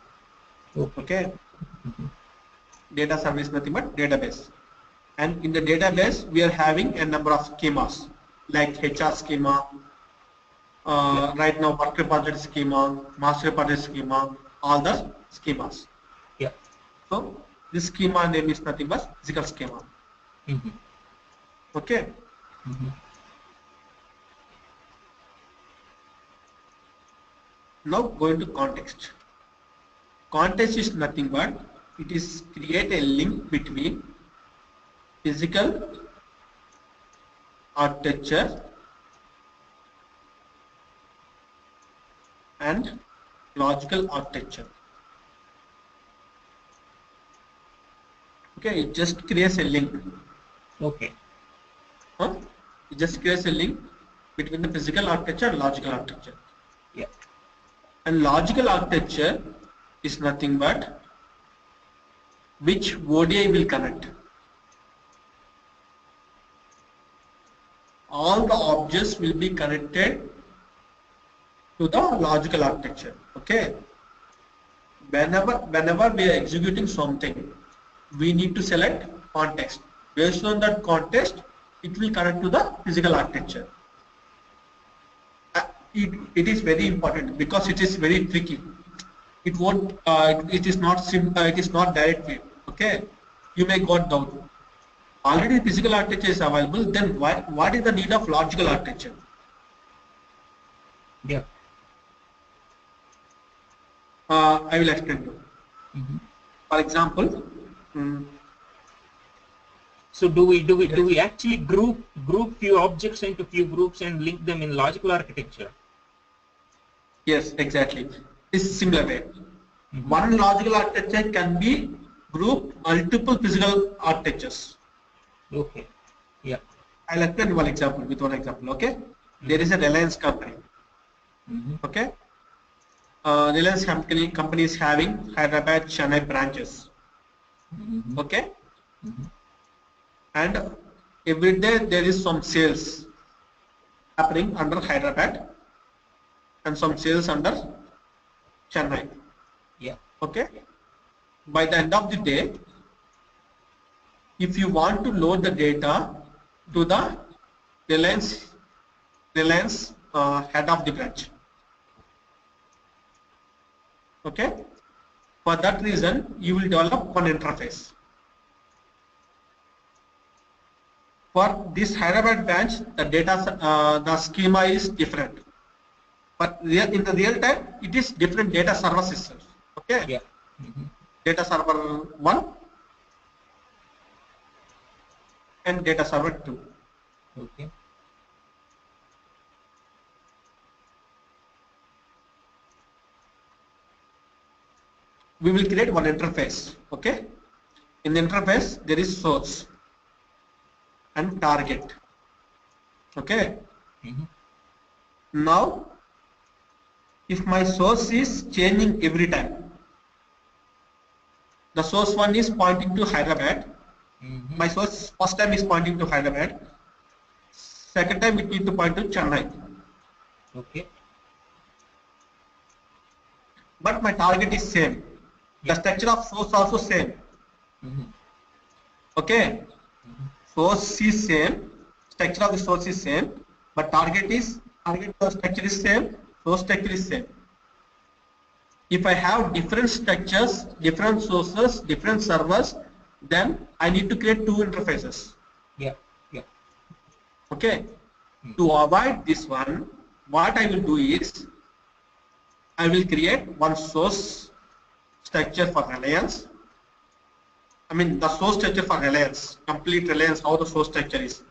Okay. Data server is nothing but database. And in the database, we are having a number of schemas like HR schema, right now work repository schema, master repository schema, all the schemas. Yeah. So this schema name is nothing but physical schema. Okay. Now going to context. Context is nothing but it is create a link between physical architecture and logical architecture. Okay, it just creates a link. Okay. It just creates a link between the physical architecture and logical architecture. Yeah. And logical architecture is nothing but which ODI will connect. All the objects will be connected to the logical architecture. Okay. Whenever we are executing something, we need to select context. Based on that context, it will connect to the physical architecture. It is very important because it is very tricky. It won't. It is not simple. It is not direct way. Okay. You may got doubt. Already physical architecture is available. Then what is the need of logical architecture? Yeah. I will explain to you. For example. So do we actually group few objects into few groups and link them in logical architecture? Yes, exactly. It's similar way. One logical architecture can be group multiple physical architectures. Okay. Yeah. I'll explain one example with one example. Okay. There is a Reliance company. Okay. Reliance company is having Hyderabad, Chennai branches. Okay. And every day there is some sales happening under Hyderabad and some sales under Chennai. Yeah. Okay. By the end of the day, if you want to load the data to the Reliance head of the branch. Okay. For that reason, you will develop one interface. For this Hyderabad branch, the data, the schema is different. But in the real time, it is different data server systems. Okay. Yeah. Data server 1 and data server 2. Okay. We will create one interface. Okay. In the interface, there is source and target. Okay. Now, if my source is changing every time, the source 1 is pointing to Hyderabad. My source first time is pointing to Hyderabad. Second time it needs to point to Chennai. Okay. But my target is same. The structure of source also same. Okay. Source is same. Structure of the source is same. But target structure is same. Source structure is same. If I have different structures, different sources, different servers, then I need to create two interfaces. Yeah. Yeah. Okay. To avoid this one, what I will do is I will create one source structure for Reliance. I mean the source structure for Reliance, complete Reliance, how the source structure is.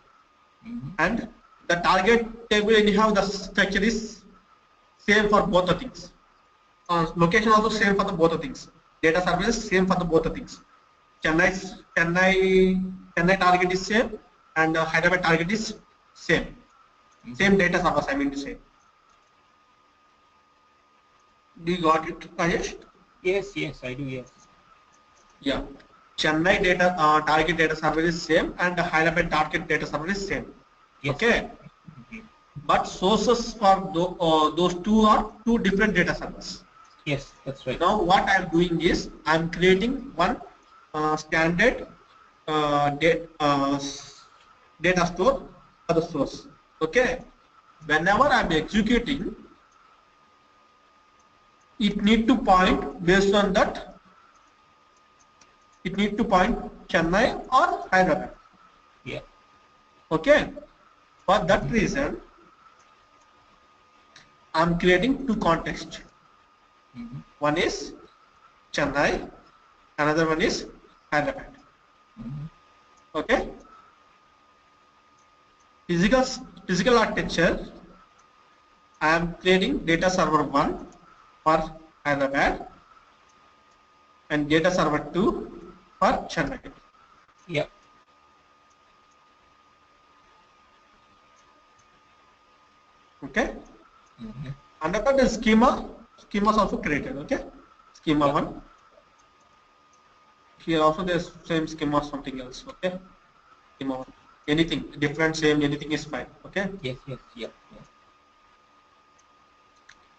And the target table anyhow the structure is same for both the things. Location also same for the both the things. Data service same for the both the things. Chennai target is same and Hyderabad target is same. Same data service I mean to say. Do you got it, Rajesh? Yes, I do, yes. Yeah. Chennai data target data server is same and the Hyderabad target data server is same. Yes. Okay. But sources for those two are two different data servers. Yes, that's right. Now what I am doing is I am creating one standard data store for the source. Okay. Whenever I am executing, it need to point based on that. It need to point Chennai or Hyderabad. Yeah. Okay. For that reason, I am creating two contexts. One is Chennai, another one is Hyderabad. Okay. Physical architecture. I am creating data server 1 for Hyderabad and data server 2 for Chennai. Yeah. Okay. Under that the schema is also created. Okay. Schema 1. Here also there's same schema something else. Okay. Schema 1. Anything different, same, anything is fine. Okay. Yes. Yeah.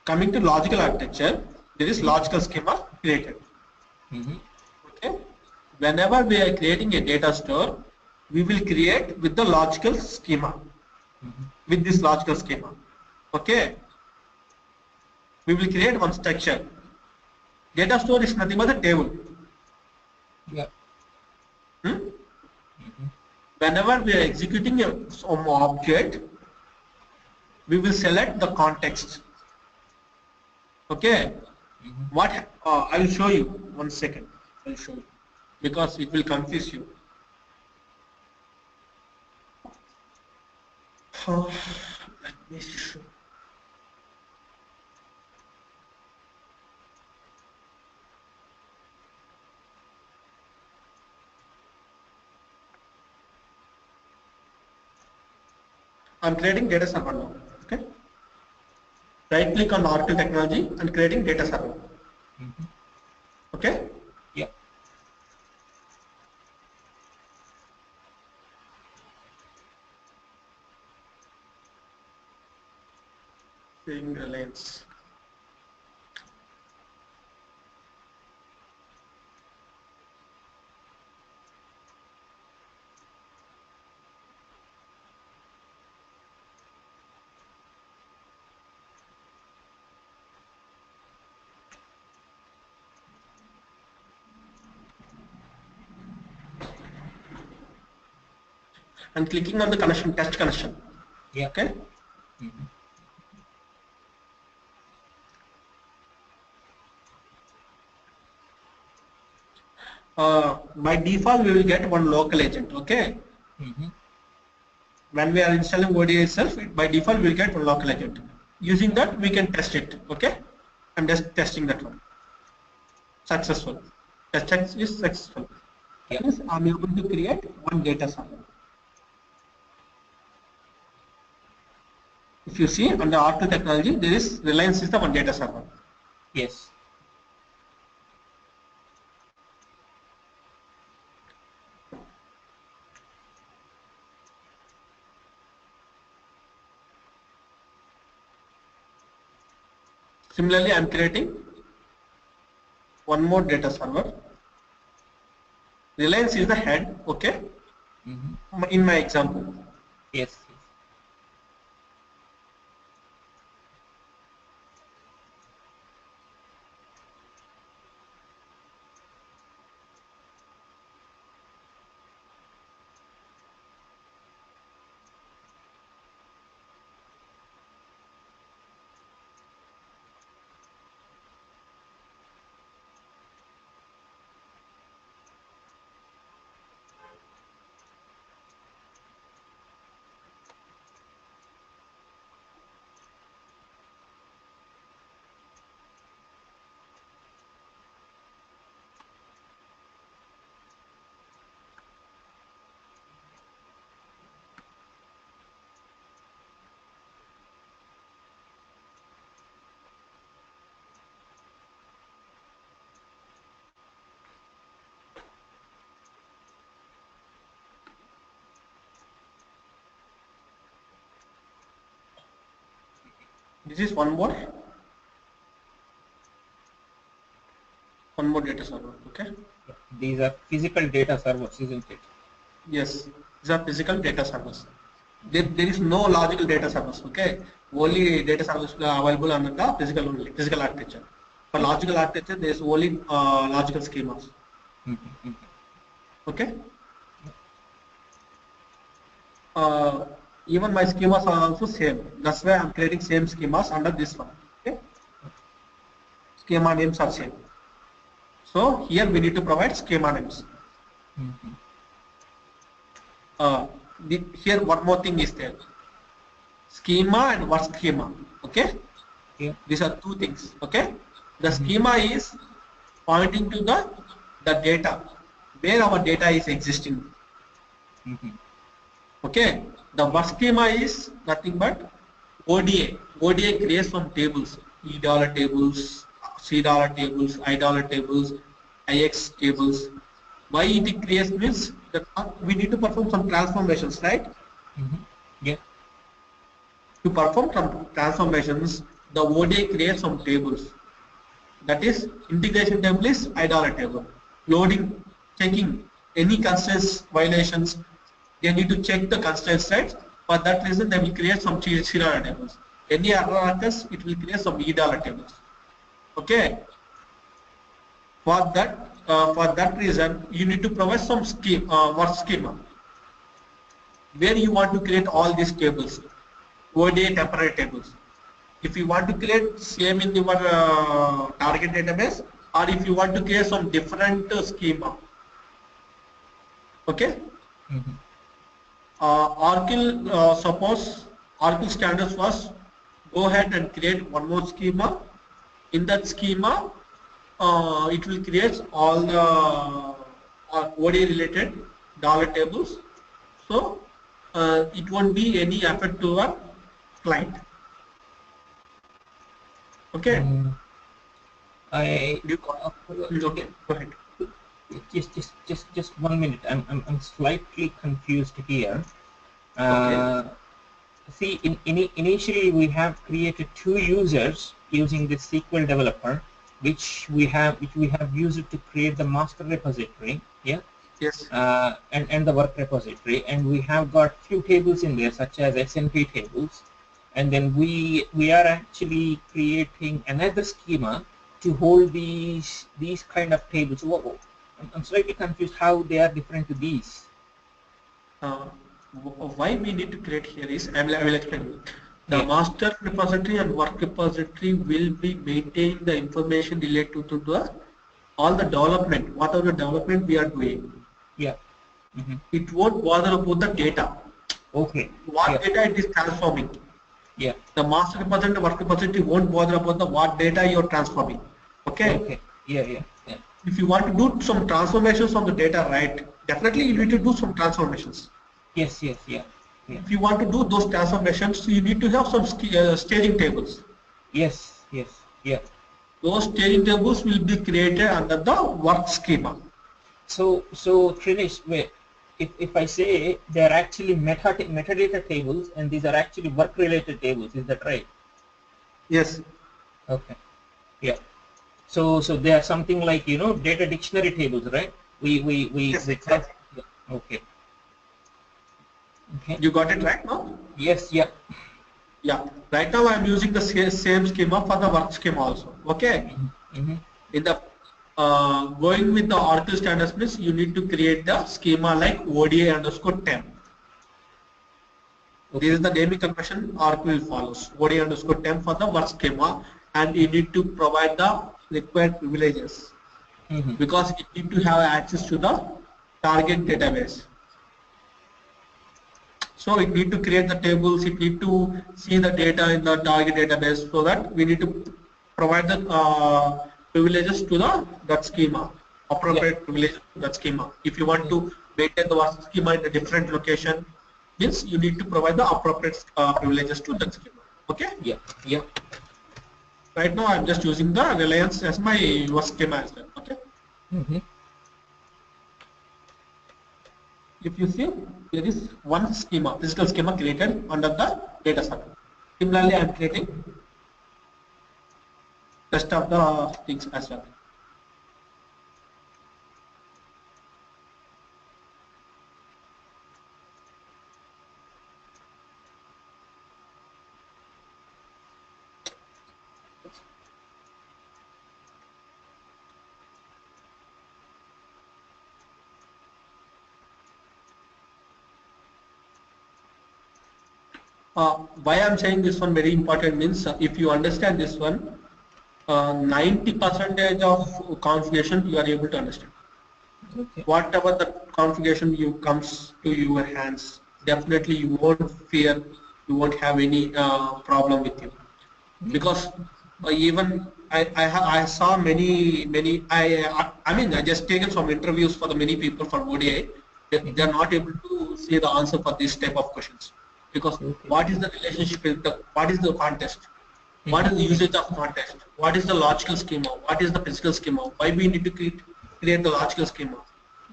Coming to logical architecture, there is logical schema created. Okay. Whenever we are creating a data store, we will create with the logical schema. With this logical schema. Okay. We will create one structure. Data store is nothing but a table. Yeah. Whenever we are executing some object, we will select the context. Okay. What I will show you 1 second. I will show you because it will confuse you. Let me show. I'm creating data server now. Okay. Right click on R2 technology and creating data server. Okay. Yeah. Saying Reliance. And clicking on the connection, test connection. Yeah. Okay. By default, we will get one local agent. Okay. When we are installing ODI itself, by default, we will get one local agent. Using that, we can test it. Okay. I'm just testing that one. Successful. Test check is successful. Yeah. Means I'm able to create one data server. If you see under R2 technology, there is Reliance is the one data server. Yes. Similarly, I'm creating one more data server. Reliance is the head. Okay. In my example. Yes. This is one more data server. Okay. These are physical data servers, isn't it? Yes, these are physical data servers. There is no logical data servers. Okay, only data servers are available under the physical architecture. For logical architecture, there is only logical schemas. Mm-hmm. Okay. Even my schemas are also same. That's why I'm creating same schemas under this one. Okay. Schema names are same. So here we need to provide schema names. Mm-hmm. Here one more thing is there. Schema and work schema. Okay. Yeah. These are two things. Okay. The Mm-hmm. schema is pointing to the data where our data is existing. Mm-hmm. Okay. The work schema is nothing but ODI. ODI creates some tables, $E tables, $C tables, I tables, IX tables. Why it creates means that we need to perform some transformations, right? Mm-hmm. Yeah. To perform some transformations, the ODI creates some tables. That is, integration table is I table. Loading, checking any constraints violations, they need to check the constraints, right? For that reason, they will create some C tables. Any error occurs, it will create some E tables. Okay. For that reason, you need to provide some work schema where you want to create all these tables, ODI temporary tables. If you want to create same in your target database, or if you want to create some different schema. Okay. Mm-hmm. Oracle suppose Oracle standards was go ahead and create one more schema. In that schema, it will create all the ODI related dollar tables. So it won't be any effect to our client. Okay. I You got okay. Go ahead. just 1 minute. I'm slightly confused here. Okay. See, initially we have created two users using the SQL developer, which we have used to create the master repository. Yeah. Yes. And the work repository, and we have got few tables in there such as SNP tables, and then we are actually creating another schema to hold these kind of tables. I'm slightly confused how they are different to these. Why we need to create here is I will explain you. The Yeah. master repository and work repository will be maintaining the information related to the all the development, whatever development we are doing. Yeah. Mm-hmm. It won't bother about the data. Okay. What Yeah. data it is transforming. Yeah. The master repository and work repository won't bother about the what data you are transforming. Okay. Okay. Yeah. Yeah. Yeah. If you want to do some transformations on the data, right? Definitely you need to do some transformations. Yes. Yes. Yeah. Yeah. If you want to do those transformations, you need to have some staging tables. Yes. Yes. Yeah. Those staging tables will be created under the work schema. So Trinesh, wait. If I say they are actually metadata tables and these are actually work related tables, is that right? Yes. Okay. Yeah. So they are something like data dictionary tables, right? Yes, exactly. Yeah. Okay. Okay. You got it right now? Yes. Yeah. Yeah. Right now I am using the same schema for the work schema also. Okay. Mm-hmm. In the going with the Oracle standards means you need to create the schema like ODI underscore temp. Okay. This is the naming convention Oracle follows. ODI underscore temp for the work schema, and you need to provide the required privileges Mm-hmm. because you need to have access to the target database. So it need to create the tables, it need to see the data in the target database, so that we need to provide the privileges to that schema, appropriate Yeah. privileges to that schema. If you want to maintain the work schema in a different location, means you need to provide the appropriate privileges to that schema. Okay. Yeah. Yeah. Right now I'm just using the Reliance as my work schema as well. Okay. Mm-hmm. If you see, there is one schema, physical schema created under the data server. Similarly, I am creating rest of the things as well. Why I'm saying this one very important means if you understand this one, 90% of configuration you are able to understand. Okay. Whatever the configuration you comes to your hands, definitely you won't fear, you won't have any problem with you. Because even I saw many I mean I just taken some interviews for the many people for ODI. They are not able to see the answer for this type of questions because what is the relationship with the what is the context, what is the usage of context, what is the logical schema, what is the physical schema, why we need to create the logical schema.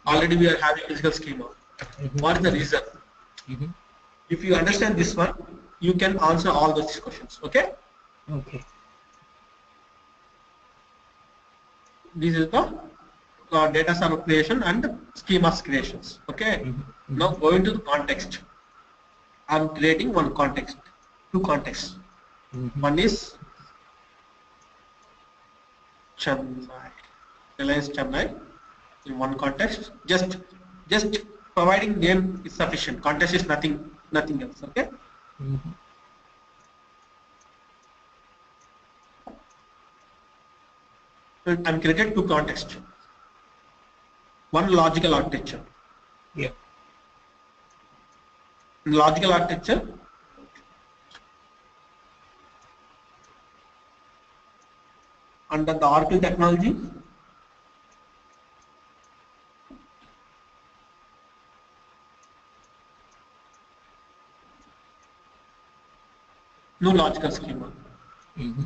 Already we are having physical schema. What is the reason? If you understand this one, you can answer all those questions. Okay. Okay. This is the data server creation and schemas creations. Okay. Now going to the context. I'm creating one context, two contexts. One is Chennai, Reliance Chennai. In one context, just providing name is sufficient. Context is nothing else. Okay. I'm created two contexts. One logical architecture. Yeah. In logical architecture, under the Oracle technology, no logical schema.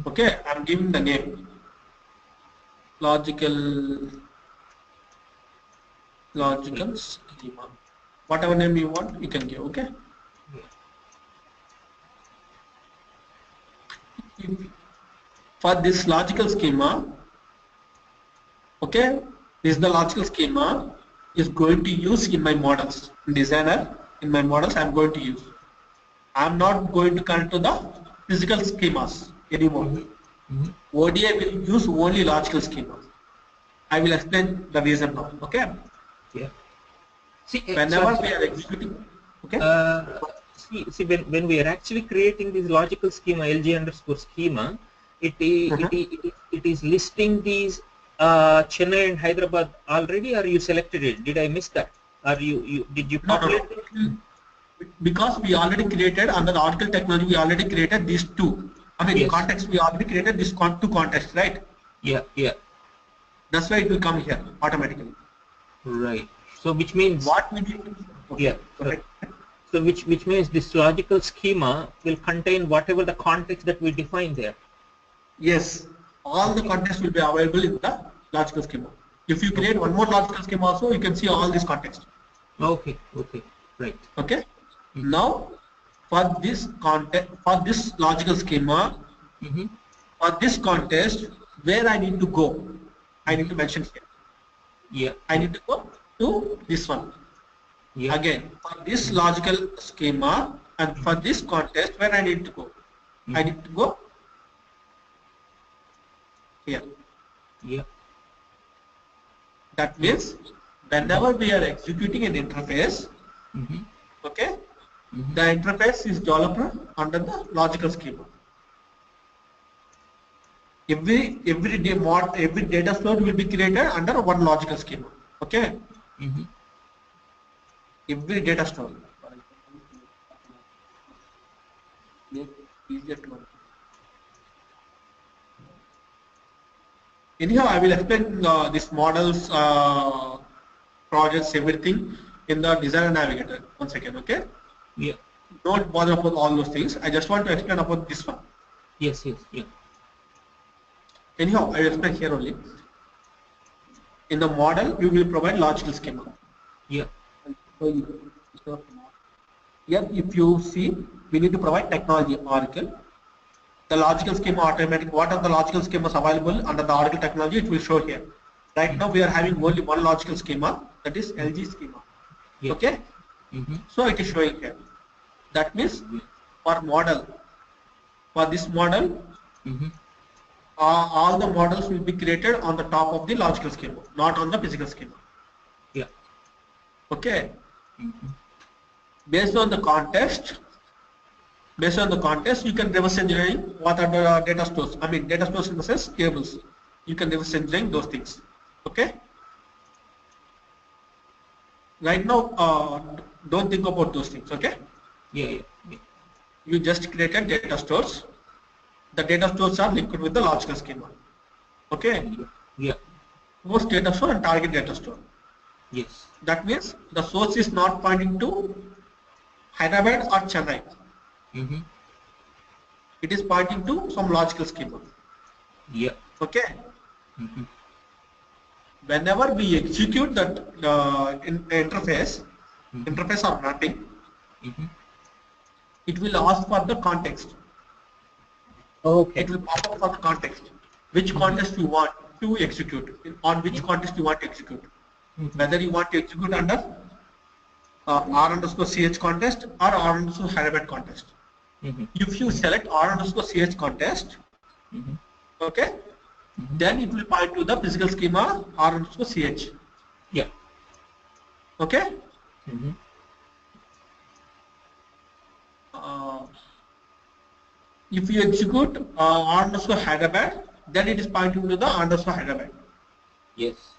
Okay, I'm giving the name. Logical schema. Whatever name you want, you can give. Okay. For this logical schema, okay, this is the logical schema is going to use in my models. Designer, in my models, I'm going to use. I'm not going to connect to the physical schemas anymore. ODI will use only logical schemas. I will explain the reason now. Okay. Yeah. See, whenever we are executing, okay. See, when we are actually creating this logical schema, LG underscore schema, it is listing these Chennai and Hyderabad already, or you selected it? Did I miss that? Or did you populate it? Because we already created under the Oracle technology, we already created these two. I mean, context, we already created these two contexts, right? Yeah, yeah. That's why it will come here automatically. Right. So which means what we need. Okay. Yeah. So which means this logical schema will contain whatever the context that we define there. Yes. All the context will be available in the logical schema. If you create one more logical schema also, you can see all these contexts. Okay. Okay. Right. Okay. Now, for this context, for this logical schema, for this context, where I need to go, I need to mention here. Yeah. I need to go to this one. Yeah. Again, for this logical schema and for this context, where I need to go, I need to go here. Yeah. That means whenever we are executing an interface, okay, the interface is developed under the logical schema. Every data store will be created under one logical schema. Okay. Every data store. Anyhow, I will explain these models, projects, everything in the designer navigator. 1 second, okay? Yeah. Don't bother about all those things. I just want to explain about this one. Yes, yes, yeah. Anyhow, I will explain here only. In the model, you will provide logical schema. Yeah. Here, if you see, we need to provide technology Oracle. the logical schema automatic, what are the logical schemas available under the Oracle technology, it will show here. Right now we are having only one logical schema, that is LG schema. Yeah. Okay. So it is showing here. That means for model, for this model, all the models will be created on the top of the logical schema, not on the physical schema. Yeah. Okay. Based on the context, you can reverse engineering what are the data stores. I mean data stores in the sense tables. You can reverse engineering those things. Okay. Right now, don't think about those things. Okay. Yeah. You just created data stores. The data stores are linked with the logical schema. Okay. Yeah. Source data store and target data store. Yes. That means the source is not pointing to Hyderabad or Chennai. It is pointing to some logical schema. Yeah. Okay. Whenever we execute that interface or mapping, it will ask for the context. Okay. It will pop up for the context. Which context you want to execute, on which context you want to execute. Whether you want to execute under R_ch context or R_Hyderabad context. If you select R_ch context, okay, then it will point to the physical schema R_ch. Yeah. Okay. If you execute R_Hyderabad, then it is pointing to the R_Hyderabad. Yes.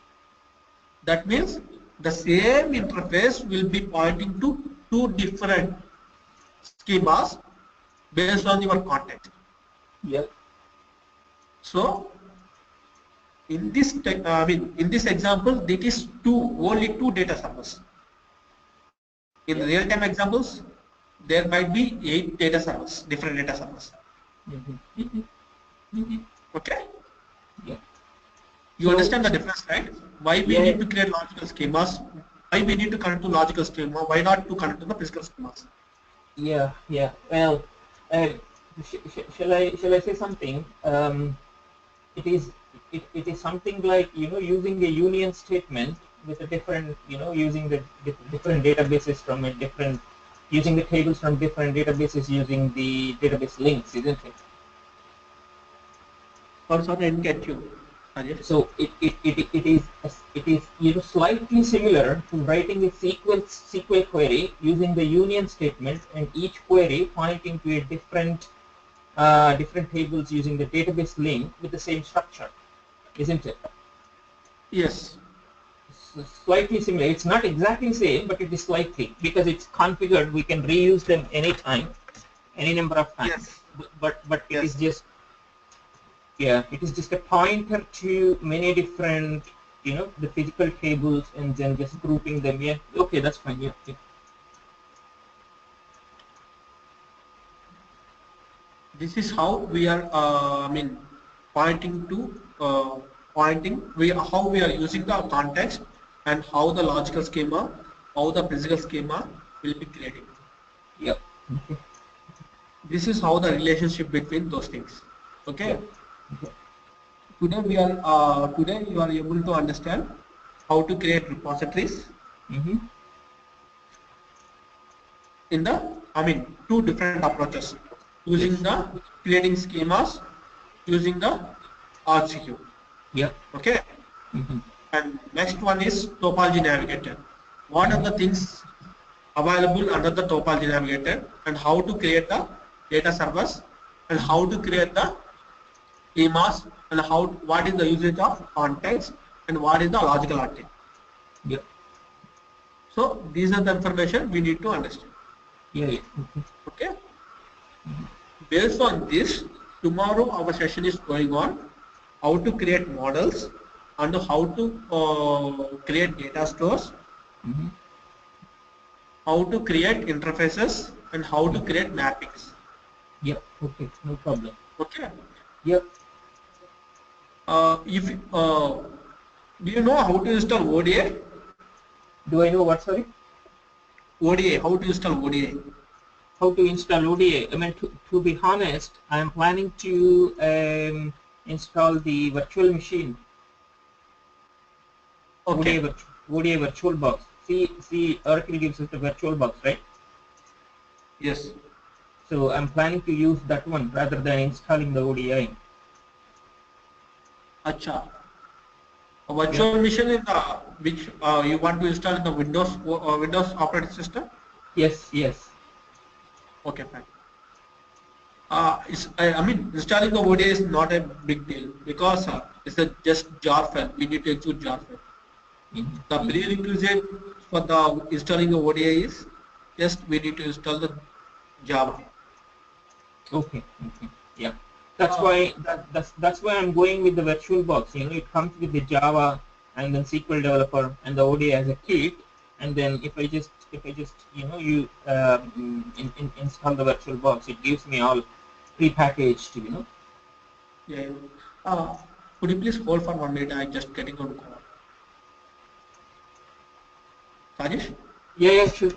That means the same interface will be pointing to two different schemas based on your context. Yeah. So in this in this example, it is only two data servers. In real-time examples, there might be 8 data servers, different data servers. Okay. Yeah. You understand the difference, right? Why we need to create logical schemas? Why we need to connect to logical schema? Why not to connect to the physical schemas? Yeah. Well, shall I say something? It is something like using a union statement with a different using the different databases from a different using the tables from different databases using the database links, isn't it? Sorry, I didn't get you. So it is slightly similar to writing a SQL query using the union statement and each query pointing to a different tables using the database link with the same structure, isn't it? Yes. Slightly similar. It's not exactly same, but it is slightly because it's configured. We can reuse them anytime, any number of times. Yes. But it is just it is just a pointer to many different the physical tables and then just grouping them. Yeah. Okay, that's fine. Yeah. This is how we are pointing to how we are using the context and how the logical schema, how the physical schema will be created. Yep. This is how the relationship between those things. Okay. Today you are able to understand how to create repositories in the two different approaches, using the creating schemas, using the RCQ. Yeah. Okay. And next one is topology navigator. What are the things available under the topology navigator and how to create the data servers and how to create the schemas and what is the usage of context and what is the logical architecture. Yeah. So these are the information we need to understand. Yeah. Okay. Based on this, tomorrow our session is going on how to create models and how to create data stores, how to create interfaces and how to create mappings. Yep. Okay. No problem. Okay. Yep. Do you know how to install ODI? Do I know what? Sorry. ODI. How to install ODI? how to install ODI. I mean, to be honest, I'm planning to install the virtual machine, Okay. ODI virtual box. See, Oracle gives us the virtual box, right? Yes. So I'm planning to use that one rather than installing the ODI. Acha. A Yeah. virtual machine is the which you want to install in the Windows operating system. Yes. Yes. Okay, fine. I mean, installing the ODI is not a big deal because it's a just jar file. We need to execute jar file. The prerequisite for the installing the ODI is just we need to install the Java. Okay. Okay. Yeah. That's Uh, why that's why I'm going with the virtual box. You know, it comes with the Java and then SQL developer and the ODI as a kit. And then if I just you install the virtual box, it gives me all pre-packaged. yeah. Uh, could you please hold for 1 minute? I'm just getting on call. Rajesh, Yeah. Yeah. Sure.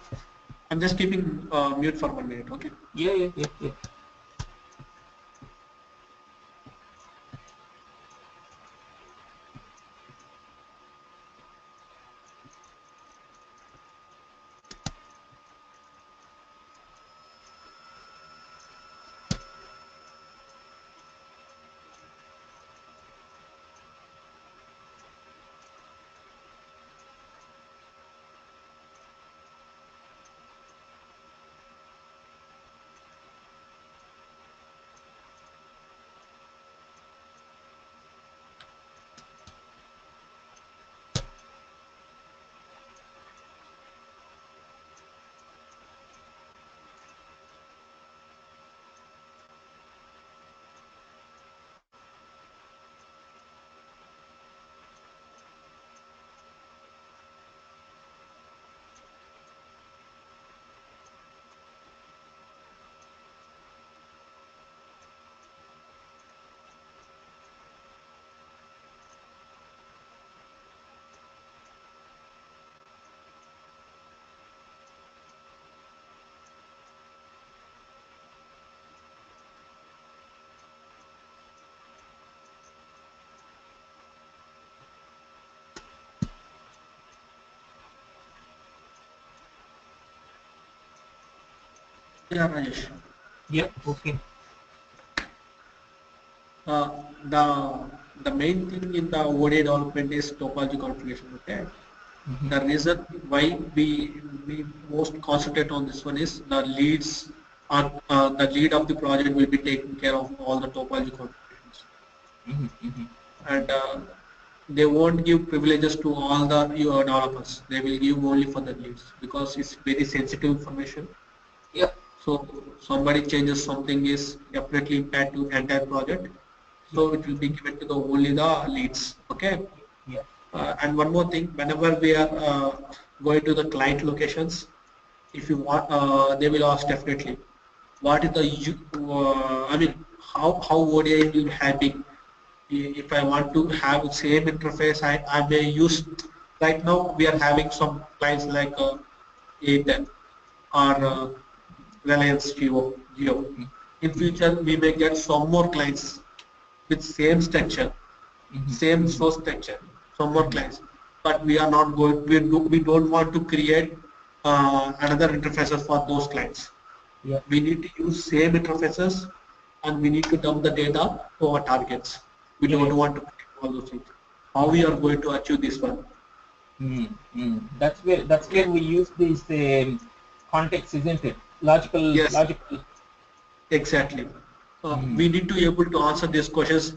I'm just keeping mute for 1 minute. Okay. Yeah. Yeah. Yeah. Yeah. Yeah, Rajesh. Yeah. Okay. The main thing in the ODI development is topology configuration. Okay. The reason why we most concentrate on this one is the leads are the lead of the project will be taking care of all the topology configurations, and they won't give privileges to all the developers. They will give only for the leads because it's very sensitive information. Yeah. So somebody changes something is definitely impact to entire project. Yeah. So it will be given to the only the leads. Okay. Yeah. And one more thing, whenever we are going to the client locations, if you want, they will ask definitely what is the I mean how ODI will be having. If I want to have same interface, I may use. Right now we are having some clients like Airtel or Reliance Geo. In future we may get some more clients with same structure, same source structure, some more clients. But we are not going. We don't want to create another interfaces for those clients. Yeah. We need to use same interfaces, and we need to dump the data to our targets. We Yeah. don't Yeah. want to create all those things. How we Yeah. are going to achieve this one? That's where Okay. we use this context, isn't it? Logical, Yes, logical. exactly. We need to able to answer these questions.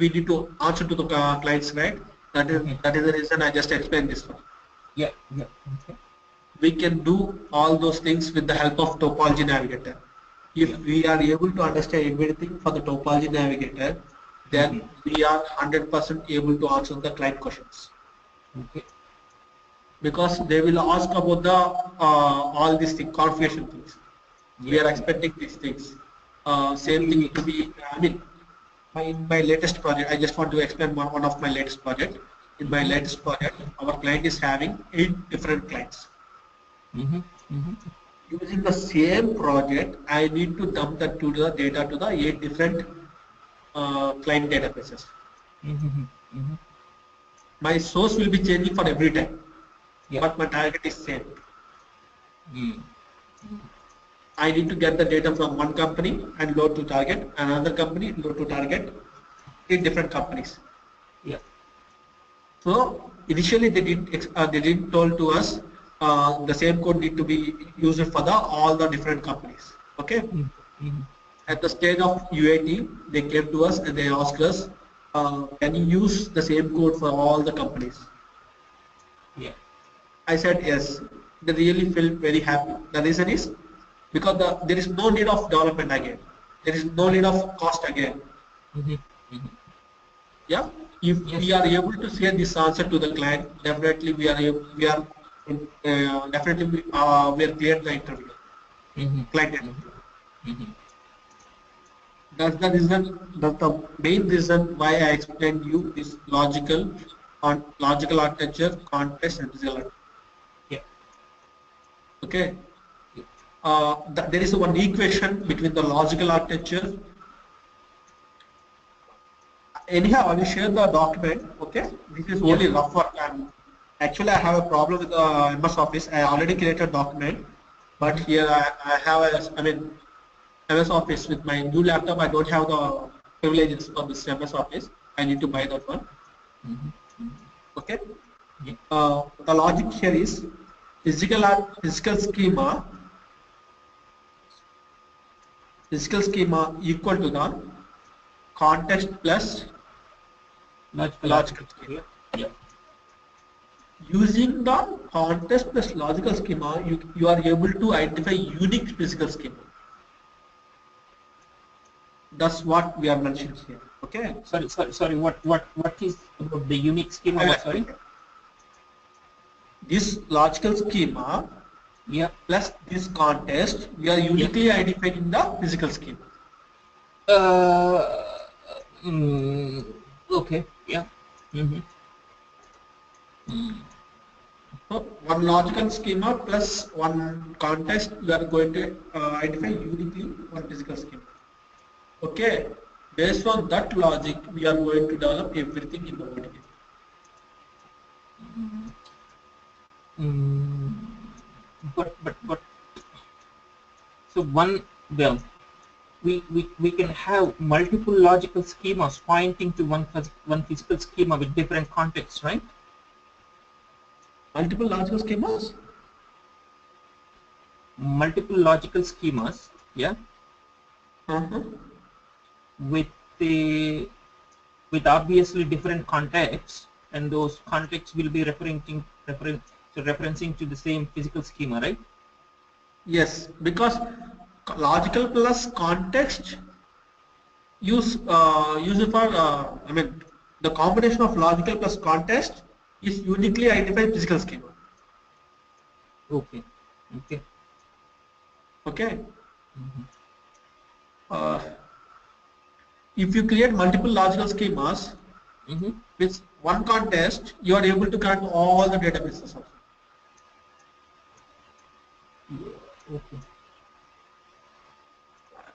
We need to answer to the clients, right? That is the reason I just explained this one. Yeah, yeah. Okay. We can do all those things with the help of topology navigator. Yeah. If we are able to understand everything for the topology navigator, then we are 100% able to answer the client questions Okay. because they will ask about the all these things, configuration things. We Yeah, are yeah. expecting these things. Same thing We, to be. I mean, in my latest project, I just want to explain one of my latest project. In my latest project, our client is having 8 different clients. mm-hmm, mm-hmm. Using the same project, I need to dump the data to the 8 different client databases. My source will be changing for every time, but my target is same. I need to get the data from one company and load to target, another company load to target, 8 different companies. So initially they didn't told to us the same code need to be used for the all the different companies. Okay. At the stage of UAT, they came to us and they asked us, can you use the same code for all the companies? I said yes. They really felt very happy. The reason is because there is no need of development again. There is no need of cost again. Yeah. If we are able to say this answer to the client, definitely we are definitely we are cleared the interview. Client interview. That's the reason. That's the main reason why I explained you this logical architecture, context, and physical architecture. Okay. There is one equation between the logical architecture. Anyhow, I will share the document. Okay, this is only rough work. Actually, I have a problem with MS Office. I already created a document, but here I have MS Office with my new laptop. I don't have the privileges of this MS Office. I need to buy that one. Okay. The logic here is physical schema equal to the context plus logical schema. Using the context plus logical schema, you are able to identify unique physical schema. That's what we are mentioning here. Okay. Sorry. What is about the unique schema? Sorry. This logical schema plus this context, we are uniquely identifying the physical schema. Okay. Yeah. So one logical schema plus one context, we are going to identify uniquely one physical schema. Okay. Based on that logic, we are going to develop everything in the ODI. But so we can have multiple logical schemas pointing to one physical schema with different contexts, right? Multiple logical schemas? Multiple logical schemas, yeah. With obviously different contexts, and those contexts will be referencing to the same physical schema, right? Yes, because logical plus context use for the combination of logical plus context is uniquely identified physical schema. Okay. If you create multiple logical schemas with one context, you are able to connect all the databases also. Okay.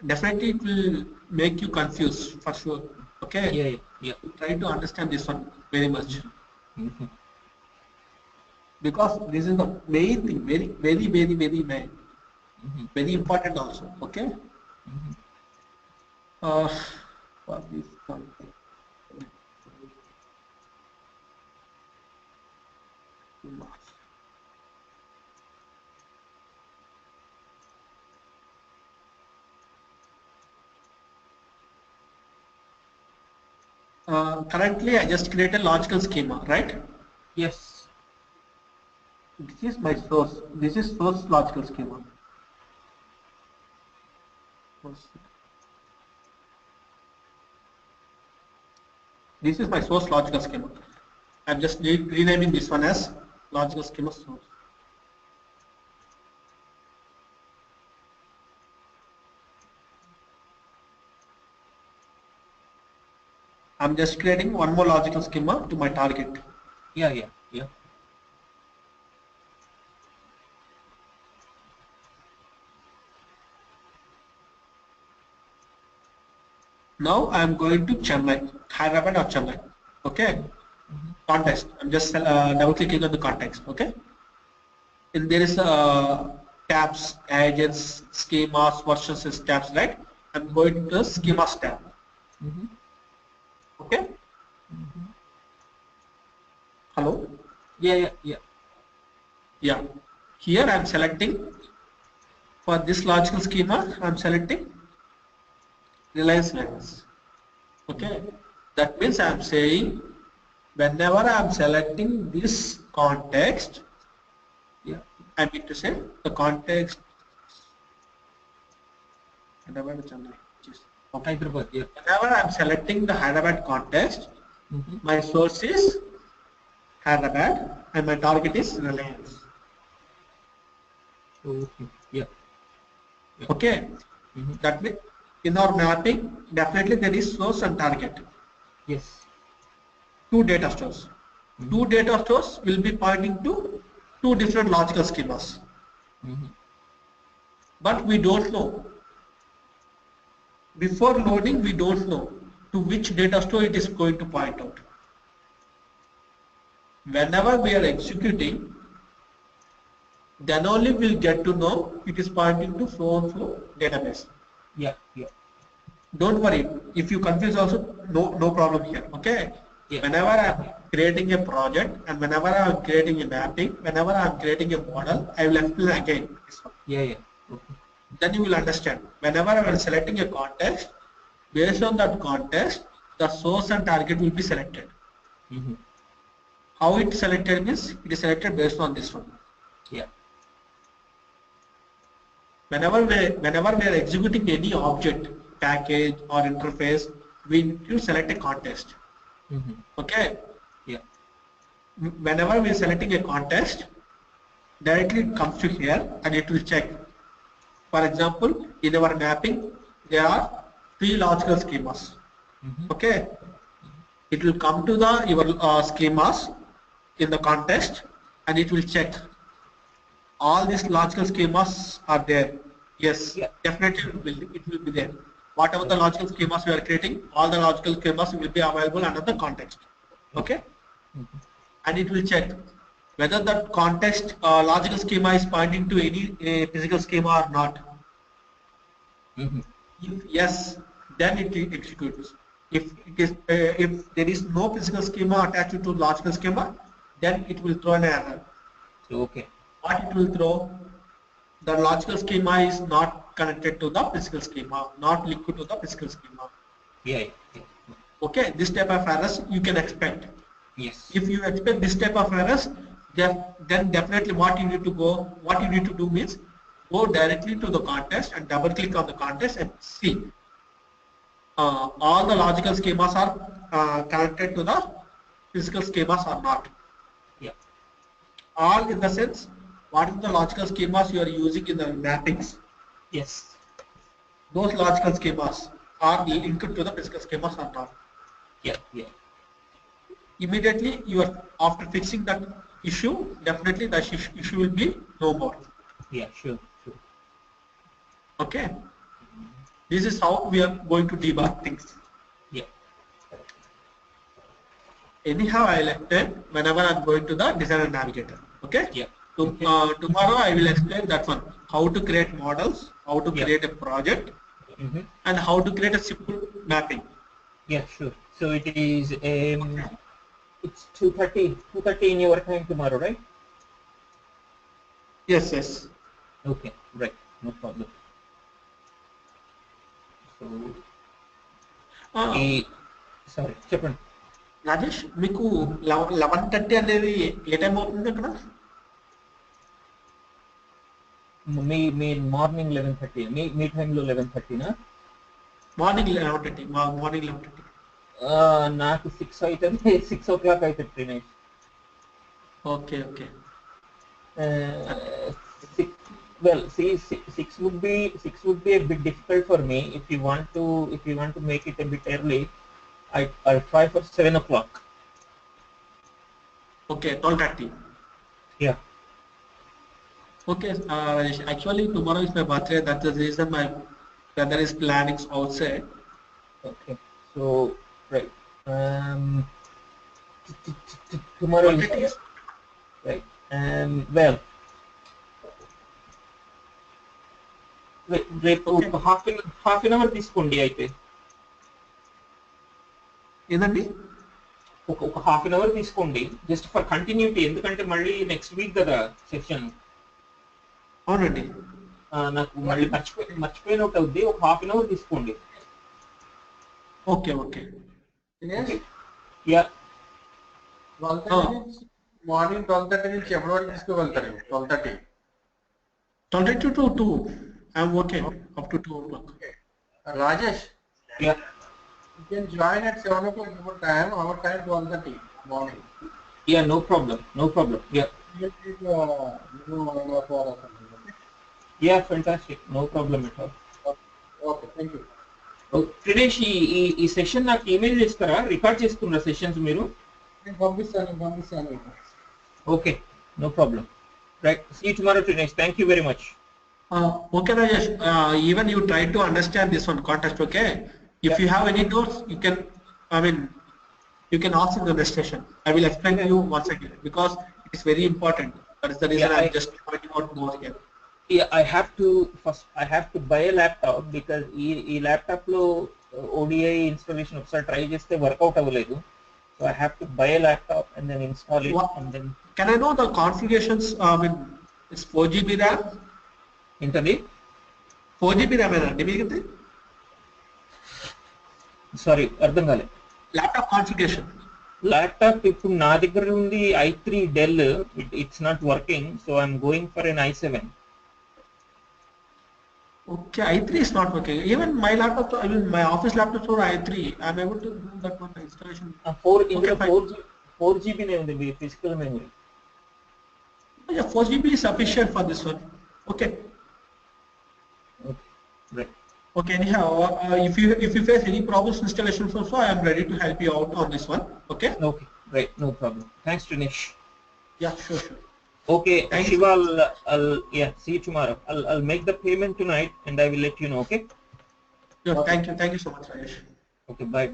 Definitely it will make you confused for sure. Okay. Yeah. Try to understand this one very much. Because this is the main thing, very main. Very important also. Okay. For this context. Currently, I just created a logical schema, right? Yes. This is my source. This is source logical schema. This is my source logical schema. I'm just renaming this one as logical schema source. I'm just creating one more logical schema to my target. Yeah. Now I am going to Chennai, Hyderabad or Chennai. Okay. Context. I'm just double clicking on the context. Okay. And there is tabs, agents, schemas, versions is tabs, right? I'm going to the schemas tab. Okay. Hello. Yeah. Here I'm selecting for this logical schema. I'm selecting Reliance Lens. Okay. That means I'm saying whenever I'm selecting this context, I need to say the context. Hyderabad, yeah. Whenever I'm selecting the Hyderabad context, my source is Hyderabad and my target is Reliance. Okay. Yeah. Okay. That means in our mapping, definitely there is source and target. Yes. Two data stores. Two data stores will be pointing to two different logical schemas. But we don't know. Before loading, we don't know to which data store it is going to point out. Whenever we are executing, then only we'll get to know it is pointing to so and so database. Yeah. Don't worry. If you confuse also, no problem here. Okay. Yeah. Whenever I'm creating a project and whenever I'm creating a mapping, whenever I'm creating a model, I will explain again. Yeah. Okay. Then you will understand. Whenever I am selecting a context, based on that context, the source and target will be selected. How it selected means it is selected based on this one. Yeah. Whenever we are executing any object, package or interface, we need to select a context. Okay. Yeah. Whenever we are selecting a context, directly it comes to here and it will check. For example, in our mapping, there are 3 logical schemas. Okay. It will come to the your schemas in the context and it will check. All these logical schemas are there. Yes, definitely it will be there. Whatever the logical schemas we are creating, all the logical schemas will be available under the context. Okay. And it will check whether that context logical schema is pointing to any physical schema or not. If yes, then it executes. If it is if there is no physical schema attached to logical schema, then it will throw an error. Okay. What it will throw? The logical schema is not connected to the physical schema, not linked to the physical schema. Yeah. Okay, this type of errors you can expect. Yes. If you expect this type of errors, then definitely what you need to do means go directly to the context and double click on the context and see all the logical schemas are connected to the physical schemas or not. Yeah. All in the sense, what is the logical schemas you are using in the mappings? Yes. Those logical schemas are linked to the physical schemas or not. Yeah. Immediately after fixing that issue, definitely the issue will be no more. Yeah, sure. Okay. This is how we are going to debug things. Yeah. Anyhow, I'll explain whenever I'm going to the designer navigator. Okay. Yeah. Tomorrow I will explain that one, how to create models, how to create a project, and how to create a simple mapping. Yeah, sure. So it is it's 2:30 in your time tomorrow, right? Yes. Okay, right. No problem. So sorry, చెప్పండి. రాజేష్ మీకు 11:30 అనేది ఏ time అవుతుంది అక్కడ? మీ morning 11:30 మీ టైంలో 11:30 morning 11:30 morning 11:30 నాకు 6 అవుతుంది 6 o'clock అవుతుంది Dinesh. Okay well see 6 would be a bit difficult for me. If you want to make it a bit early, I'll try for 7 o'clock. Okay, 12:30. Yeah. Okay, actually tomorrow is my birthday. That's the reason my brother is planning outside. Okay. So right. Tomorrow is right. Well, రేపు Okay. Half an hour తీసుకోండి అయితే. ఏందండి? ఒక half an hour తీసుకోండి just for continuity, ఎందుకంటే మళ్ళీ next week కదా session. అవునండి. నాకు మళ్ళీ మర్చిపోయినట్టు అవుద్ది. ఒక హాఫ్ అన్ అవర్ తీసుకోండి. Okay okay. యా. మార్నింగ్ 12:30 నుంచి ఎప్పటి వరకు తీసుకువెళ్తారు? 12:30. 12:30 to 2. I'm working up to 2 o'clock. Rajesh. Yeah. You can join at 7 o'clock your time. Our time 12:30 morning. Yeah, no problem. No problem. Yeah. Yeah, fantastic. No problem at all. Okay, thank you. Dinesh, ఈ session నాకు email చేస్తారా? Record చేసుకున్నారా sessions మీరు? నేను పంపిస్తాను. Okay, no problem. Right. See you tomorrow, Dinesh. Thank you very much. Okay, Rajesh. Even you try to understand this one context. Okay. If you have any doubts, you can. You can ask in the next session. I will explain to you once again because it's very important. That is the reason I'm just pointing out more here. Yeah, I have to buy a laptop because ఈ laptop లో ODI installation ఒకసారి try చేస్తే workout అవ్వలేదు. So I have to buy a laptop and then install it. And then. Can I know the configurations? It's 4 GB RAM. ఏంటది? 4 GB RAM ఏనండి మీది? Sorry, అర్థం కాలే. Laptop configuration. ల్యాప్టాప్ ఇప్పుడు నా దగ్గర ఉంది i3 Dell. It's not working, so I'm going for an i7. Okay, i3 is not working. Even my laptop, my office laptop for i3, I'm able to do that one installation. 4 GB ne undi physical memory. Yeah, 4 GB is sufficient for this one. Okay. Okay, right. Okay, anyhow, if you face any problems installations also, I am ready to help you out on this one. Okay. Okay, right, no problem. Thanks, Dinesh. Yeah, sure. Okay, Shiva, I'll see you tomorrow. I'll make the payment tonight and I will let you know. Okay. Yeah, thank you so much, Rajesh. Okay, bye.